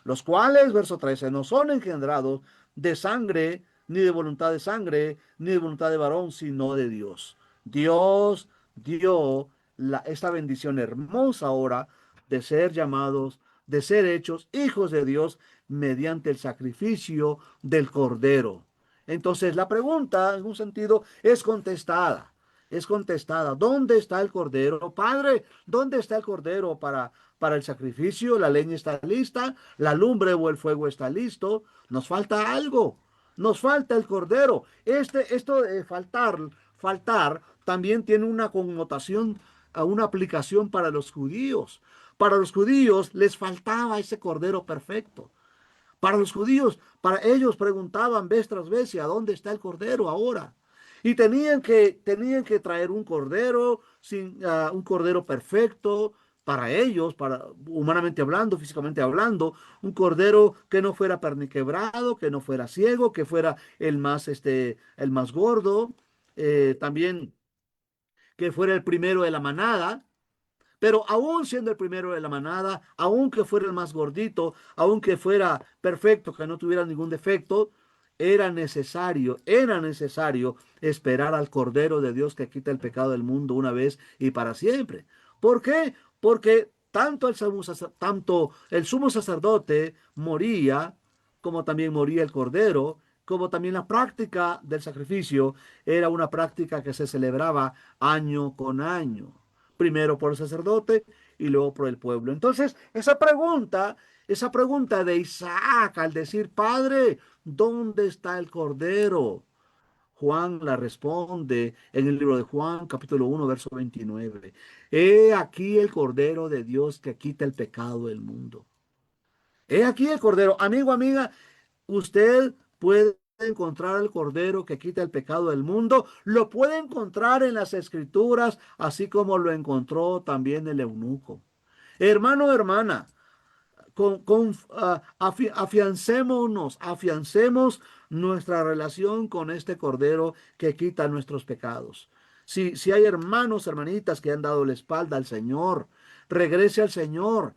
los cuales, verso 13, no son engendrados de sangre, ni de voluntad de sangre, ni de voluntad de varón, sino de Dios. Dios dio esta bendición hermosa ahora de ser llamados, de ser hechos hijos de Dios mediante el sacrificio del Cordero. Entonces la pregunta, en un sentido, es contestada. Es contestada. ¿Dónde está el Cordero? Padre, ¿dónde está el Cordero para el sacrificio? La leña está lista, la lumbre o el fuego está listo. Nos falta algo. Nos falta el Cordero. Esto de faltar, también tiene una connotación, una aplicación para los judíos. Para los judíos les faltaba ese Cordero perfecto. Para los judíos, para ellos preguntaban vez tras vez, ¿y a dónde está el cordero ahora? Y tenían que traer un cordero, un cordero perfecto para ellos, humanamente hablando, físicamente hablando, un cordero que no fuera perniquebrado, que no fuera ciego, que fuera el más gordo, también que fuera el primero de la manada. Pero aún siendo el primero de la manada, aun que fuera el más gordito, aun que fuera perfecto, que no tuviera ningún defecto, era necesario esperar al Cordero de Dios que quita el pecado del mundo una vez y para siempre. ¿Por qué? Porque tanto el sumo sacerdote moría, como también moría el Cordero, como también la práctica del sacrificio era una práctica que se celebraba año con año, primero por el sacerdote y luego por el pueblo. Entonces, esa pregunta de Isaac al decir, Padre, ¿dónde está el Cordero? Juan la responde en el libro de Juan, capítulo 1, verso 29. He aquí el Cordero de Dios que quita el pecado del mundo. He aquí el Cordero. Amigo, amiga, usted puede encontrar el Cordero que quita el pecado del mundo. Lo puede encontrar en las Escrituras, así como lo encontró también el eunuco. Hermano, hermana, afiancemos nuestra relación con este Cordero que quita nuestros pecados. Si hay hermanos, hermanitas que han dado la espalda al Señor, regrese al Señor.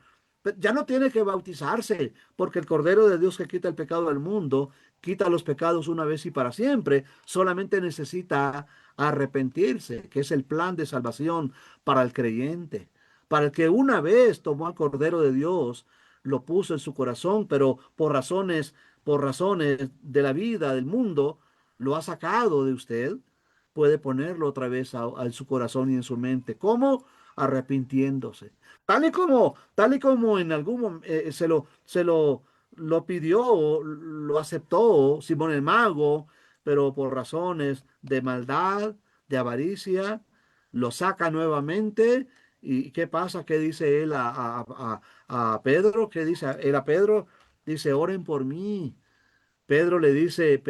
Ya no tiene que bautizarse, porque el Cordero de Dios que quita el pecado del mundo, quita los pecados una vez y para siempre. Solamente necesita arrepentirse, que es el plan de salvación para el creyente. Para el que una vez tomó al Cordero de Dios, lo puso en su corazón, pero por razones de la vida, del mundo, lo ha sacado de usted, puede ponerlo otra vez en su corazón y en su mente. ¿Cómo? Arrepintiéndose. Tal y como en algún momento lo pidió, o lo aceptó Simón el Mago, pero por razones de maldad, de avaricia, lo saca nuevamente. ¿Y qué pasa? ¿Qué dice él a Pedro? ¿Qué dice él a Pedro? Dice, oren por mí. Pedro le dice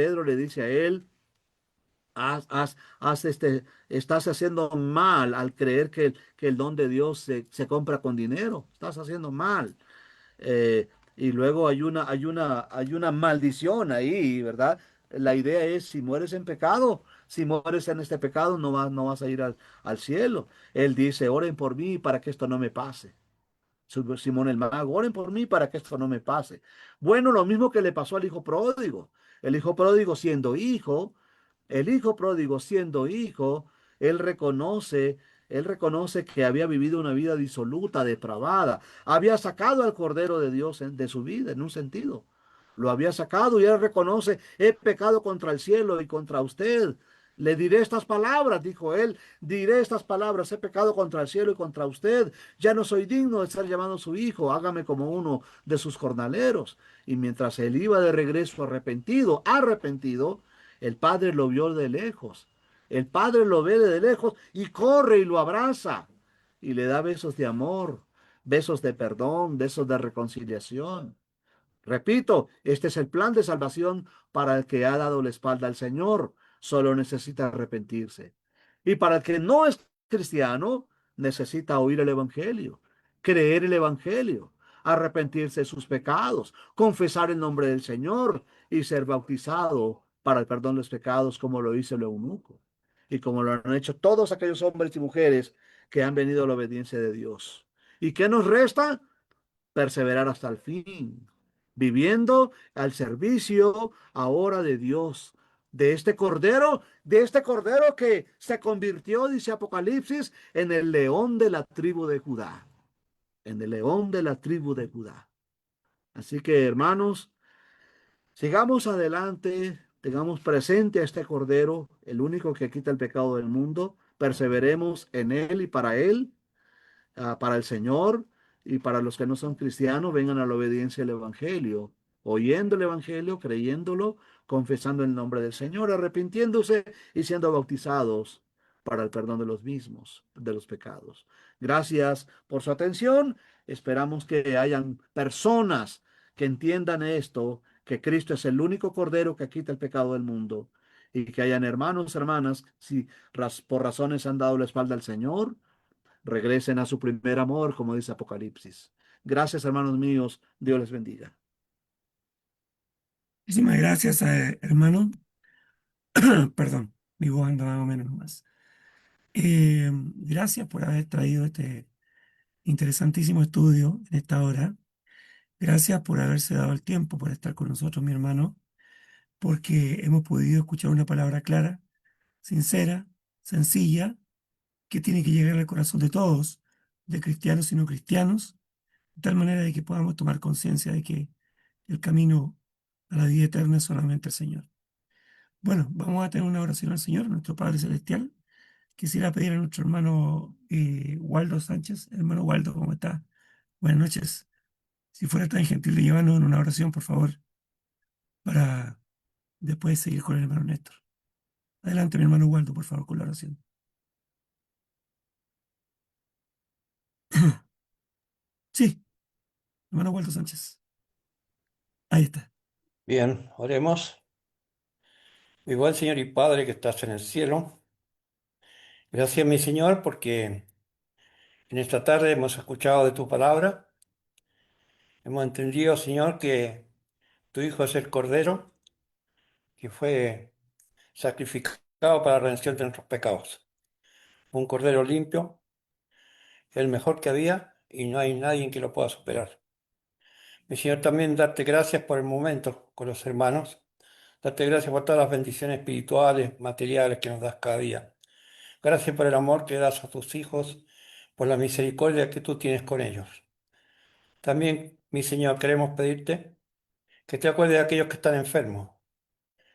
a él, estás haciendo mal al creer que el don de Dios se compra con dinero. Estás haciendo mal. Y luego hay una maldición ahí, ¿verdad? La idea es, si mueres en pecado, si mueres en este pecado, no vas a ir al cielo. Él dice, oren por mí para que esto no me pase. Simón el Mago, oren por mí para que esto no me pase. Bueno, lo mismo que le pasó al hijo pródigo. El hijo pródigo siendo hijo, el hijo pródigo siendo hijo, él reconoce, él reconoce que había vivido una vida disoluta, depravada. Había sacado al Cordero de Dios de su vida, en un sentido. lo había sacado y él reconoce, he pecado contra el cielo y contra usted. Le diré estas palabras, dijo él, diré estas palabras, he pecado contra el cielo y contra usted. Ya no soy digno de ser llamado su hijo, hágame como uno de sus jornaleros. Y mientras él iba de regreso arrepentido, el padre lo vio de lejos. El padre lo ve de lejos y corre y lo abraza y le da besos de amor, besos de perdón, besos de reconciliación. Repito, este es el plan de salvación para el que ha dado la espalda al Señor. Solo necesita arrepentirse. Y para el que no es cristiano, necesita oír el Evangelio, creer el Evangelio, arrepentirse de sus pecados, confesar el nombre del Señor y ser bautizado para el perdón de los pecados, como lo hizo el eunuco y como lo han hecho todos aquellos hombres y mujeres que han venido a la obediencia de Dios. ¿Y qué nos resta? Perseverar hasta el fin, viviendo al servicio ahora de Dios, de este cordero que se convirtió, dice Apocalipsis, en el león de la tribu de Judá, en el león de la tribu de Judá. Así que, hermanos, sigamos adelante, tengamos presente a este cordero, el único que quita el pecado del mundo, perseveremos en él y para el Señor y para los que no son cristianos, vengan a la obediencia del Evangelio, oyendo el Evangelio, creyéndolo, confesando el nombre del Señor, arrepintiéndose y siendo bautizados para el perdón de los mismos, de los pecados. Gracias por su atención. Esperamos que hayan personas que entiendan esto, que Cristo es el único cordero que quita el pecado del mundo y que hayan hermanos, hermanas, si por razones han dado la espalda al Señor, regresen a su primer amor, como dice Apocalipsis. Gracias, hermanos míos. Dios les bendiga. Muchísimas gracias, hermano. Perdón, mi voz anda más o menos más. Gracias por haber traído este interesantísimo estudio en esta hora. Gracias por haberse dado el tiempo, por estar con nosotros, mi hermano, porque hemos podido escuchar una palabra clara, sincera, sencilla, que tiene que llegar al corazón de todos, de cristianos y no cristianos, de tal manera de que podamos tomar conciencia de que el camino a la vida eterna es solamente el Señor. Bueno, vamos a tener una oración al Señor, nuestro Padre Celestial. Quisiera pedir a nuestro hermano Waldo Sánchez. Hermano Waldo, ¿cómo está? Buenas noches. Si fuera tan gentil de llevarnos en una oración, por favor, para después seguir con el hermano Néstor. Adelante, mi hermano Waldo, por favor, con la oración. Sí, hermano Waldo Sánchez. Ahí está. Bien, oremos. Igual, Señor y Padre que estás en el cielo, gracias, mi Señor, porque en esta tarde hemos escuchado de tu palabra, hemos entendido, Señor, que tu Hijo es el Cordero, que fue sacrificado para la redención de nuestros pecados. Un Cordero limpio, el mejor que había, y no hay nadie que lo pueda superar. Mi Señor, también darte gracias por el momento con los hermanos, darte gracias por todas las bendiciones espirituales, materiales que nos das cada día. Gracias por el amor que das a tus hijos, por la misericordia que tú tienes con ellos. También, mi Señor, queremos pedirte que te acuerdes de aquellos que están enfermos,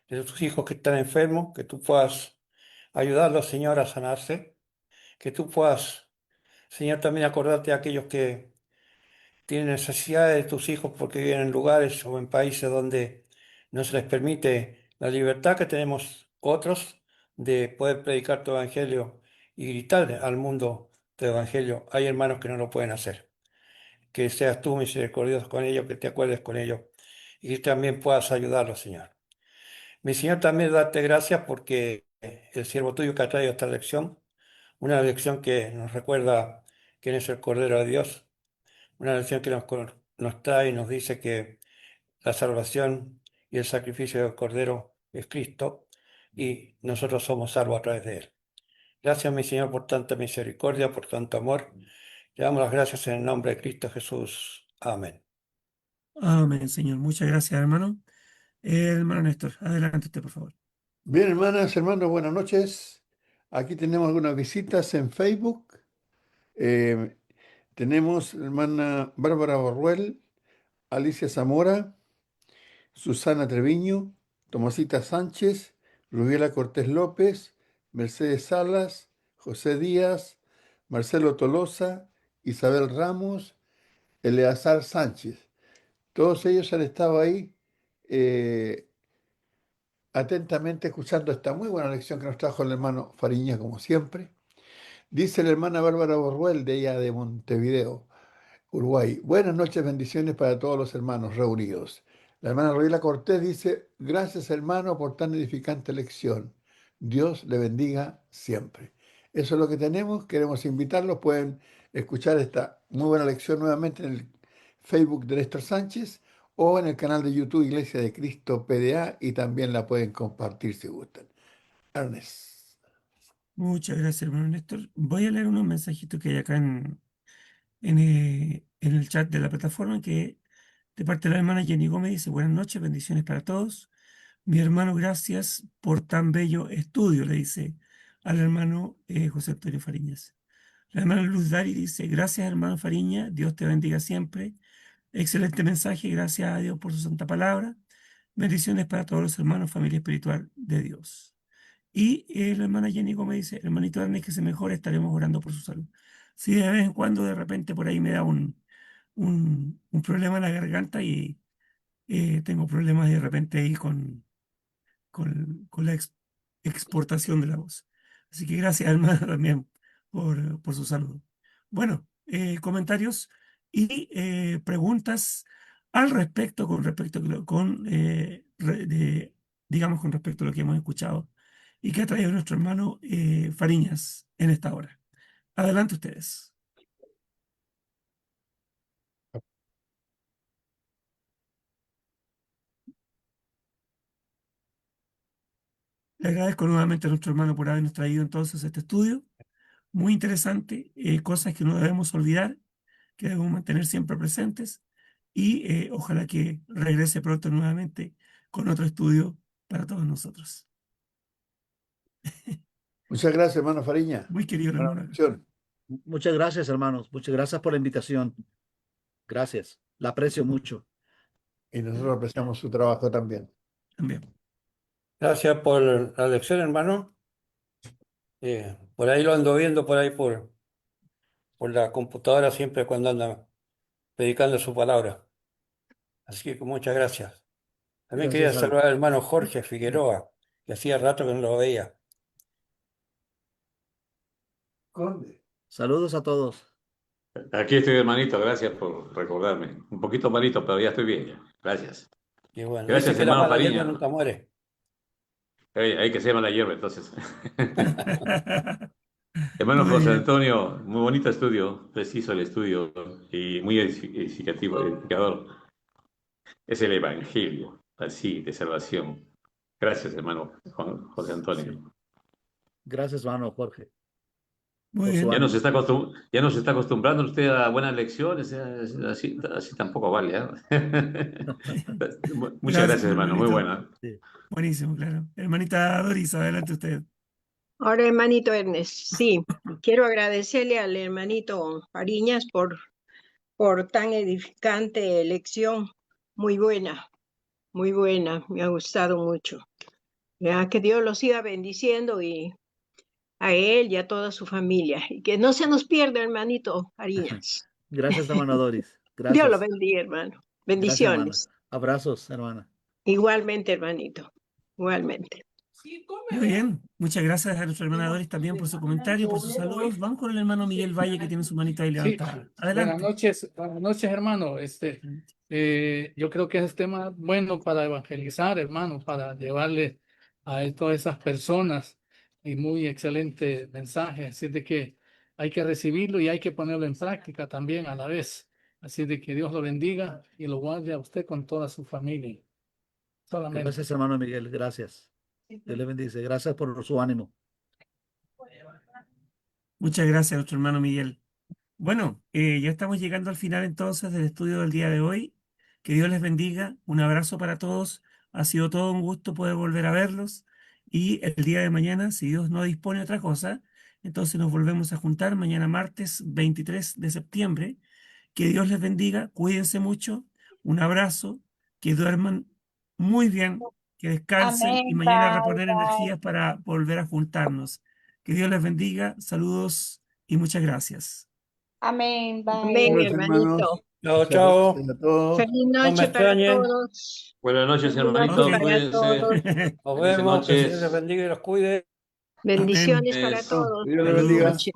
de tus hijos que están enfermos, que tú puedas ayudarlos, Señor, a sanarse, que tú puedas, Señor, también acordarte de aquellos que tienen necesidades de tus hijos porque viven en lugares o en países donde no se les permite la libertad que tenemos otros de poder predicar tu evangelio y gritar al mundo tu evangelio. Hay hermanos que no lo pueden hacer. Que seas tú misericordioso con ellos, que te acuerdes con ellos y que también puedas ayudarlos, Señor. Mi Señor, también darte gracias porque el siervo tuyo que ha traído esta lección, una lección que nos recuerda quién es el Cordero de Dios, una lección que nos trae y nos dice que la salvación y el sacrificio del Cordero es Cristo y nosotros somos salvos a través de Él. Gracias, mi Señor, por tanta misericordia, por tanto amor. Le damos las gracias en el nombre de Cristo Jesús. Amén. Amén, Señor. Muchas gracias, hermano. Hermano Néstor, adelante usted, por favor. Bien, hermanas, hermanos, buenas noches. Aquí tenemos algunas visitas en Facebook. Eh, Tenemos hermana Bárbara Borruel, Alicia Zamora, Susana Treviño, Tomasita Sánchez, Rubiela Cortés López, Mercedes Salas, José Díaz, Marcelo Tolosa, Isabel Ramos, Eleazar Sánchez. Todos ellos han estado ahí eh, atentamente escuchando esta muy buena lección que nos trajo el hermano Fariña, como siempre. Dice la hermana Bárbara Borruel, de ella de Montevideo, Uruguay. Buenas noches, bendiciones para todos los hermanos reunidos. La hermana Rubiela Cortés dice, gracias hermano por tan edificante lección. Dios le bendiga siempre. Eso es lo que tenemos. Queremos invitarlos. Pueden escuchar esta muy buena lección nuevamente en el Facebook de Néstor Sánchez o en el canal de YouTube Iglesia de Cristo PDA y también la pueden compartir si gustan. Ernest. Muchas gracias, hermano Néstor. Voy a leer unos mensajitos que hay acá en el chat de la plataforma, que de parte de la hermana Jenny Gómez dice: buenas noches, bendiciones para todos. Mi hermano, gracias por tan bello estudio, le dice al hermano José Antonio Fariñas. La hermana Luz Dari dice: gracias, hermano Fariña, Dios te bendiga siempre. Excelente mensaje, gracias a Dios por su santa palabra. Bendiciones para todos los hermanos, familia espiritual de Dios. Y la hermana Jenny Gómez dice: hermanito Ernest, que se mejore, estaremos orando por su salud. Sí, de vez en cuando, de repente, por ahí me da un problema en la garganta y tengo problemas de repente ahí con la exportación de la voz. Así que gracias, hermana, también por su saludo. Bueno, comentarios y preguntas al respecto, con respecto a digamos, con respecto a lo que hemos escuchado y que ha traído nuestro hermano Fariñas en esta hora. Adelante ustedes. Le agradezco nuevamente a nuestro hermano por habernos traído entonces este estudio. Muy interesante, cosas que no debemos olvidar, que debemos mantener siempre presentes y ojalá que regrese pronto nuevamente con otro estudio para todos nosotros. Muchas gracias, hermano Fariña. Muy querido Buena hermano, lección. Muchas gracias, hermanos. Muchas gracias por la invitación. Gracias. La aprecio mucho. Y nosotros apreciamos su trabajo también. también. Gracias por la lección, hermano. Por ahí lo ando viendo, por ahí por la computadora, siempre cuando anda predicando su palabra. Así que muchas gracias. También quería Gracias saludar al hermano Jorge Figueroa, que hacía rato que no lo veía. Conde. Saludos a todos. Aquí estoy, hermanito, gracias por recordarme. Un poquito malito, pero ya estoy bien ya. Gracias. Y bueno, dice Gracias, que la hermano mala hierba Fariña. nunca muere. Hay que ser mala hierba, entonces. Hermano Muy José bien. Antonio, muy bonito estudio, preciso el estudio y muy edificador. Es el Evangelio, así, de salvación. Gracias, hermano José Sí. Antonio. Gracias, hermano Jorge, Muy por su bien. ánimo. Ya nos está acostumbrando usted a buenas lecciones, así tampoco vale, ¿eh? Muchas Gracias, gracias, hermano, muy hermanito. buena. Sí. Buenísimo, claro. Hermanita Doris, adelante usted. Ahora, hermanito Ernest, sí, quiero agradecerle al hermanito Fariñas por tan edificante lección. Muy buena, me ha gustado mucho. Ya, que Dios los siga bendiciendo y a él y a toda su familia. Y que no se nos pierda, hermanito Fariñas. Gracias, hermana Doris. Dios lo Gracias. bendiga, hermano. Gracias, hermana. Bendiciones. Abrazos, hermana. Igualmente, hermanito. Igualmente. Muy bien. Muchas gracias a nuestra hermana Doris también por su comentario, por sus saludos. Vamos con el hermano Miguel Valle, que tiene su manita ahí Sí, levantada. Adelante. buenas noches, hermano. Yo creo que es tema bueno para evangelizar, hermano, para llevarle a todas esas personas y muy excelente mensaje. Así de que hay que recibirlo y hay que ponerlo en práctica también a la vez. Así de que Dios lo bendiga y lo guarde a usted con toda su familia. Solamente. Gracias, hermano Miguel. Gracias. Dios le bendice. Gracias por su ánimo. Muchas gracias a nuestro hermano Miguel. Bueno, ya estamos llegando al final entonces del estudio del día de hoy. Que Dios les bendiga. Un abrazo para todos. Ha sido todo un gusto poder volver a verlos. Y el día de mañana, si Dios no dispone otra cosa, entonces nos volvemos a juntar mañana martes 23 de septiembre. Que Dios les bendiga. Cuídense mucho. Un abrazo. Que duerman muy bien, que descansen y Amén. mañana Bye, reponer bye. energías para volver a juntarnos. Que Dios les bendiga, saludos y muchas gracias. Amén. Bye. Amén, Buenos hermanito. hermanos, Chao, muchas chao. gracias a todos. Feliz No me noche para extrañen. todos. Buenas noches, Feliz noche hermanito. Ok. para Cuídense. todos. Nos Felices vemos. Que el Señor les noches. bendiga y los cuide. Bendiciones Amén. para todos. Que Dios les Feliz bendiga. Saludos. noche.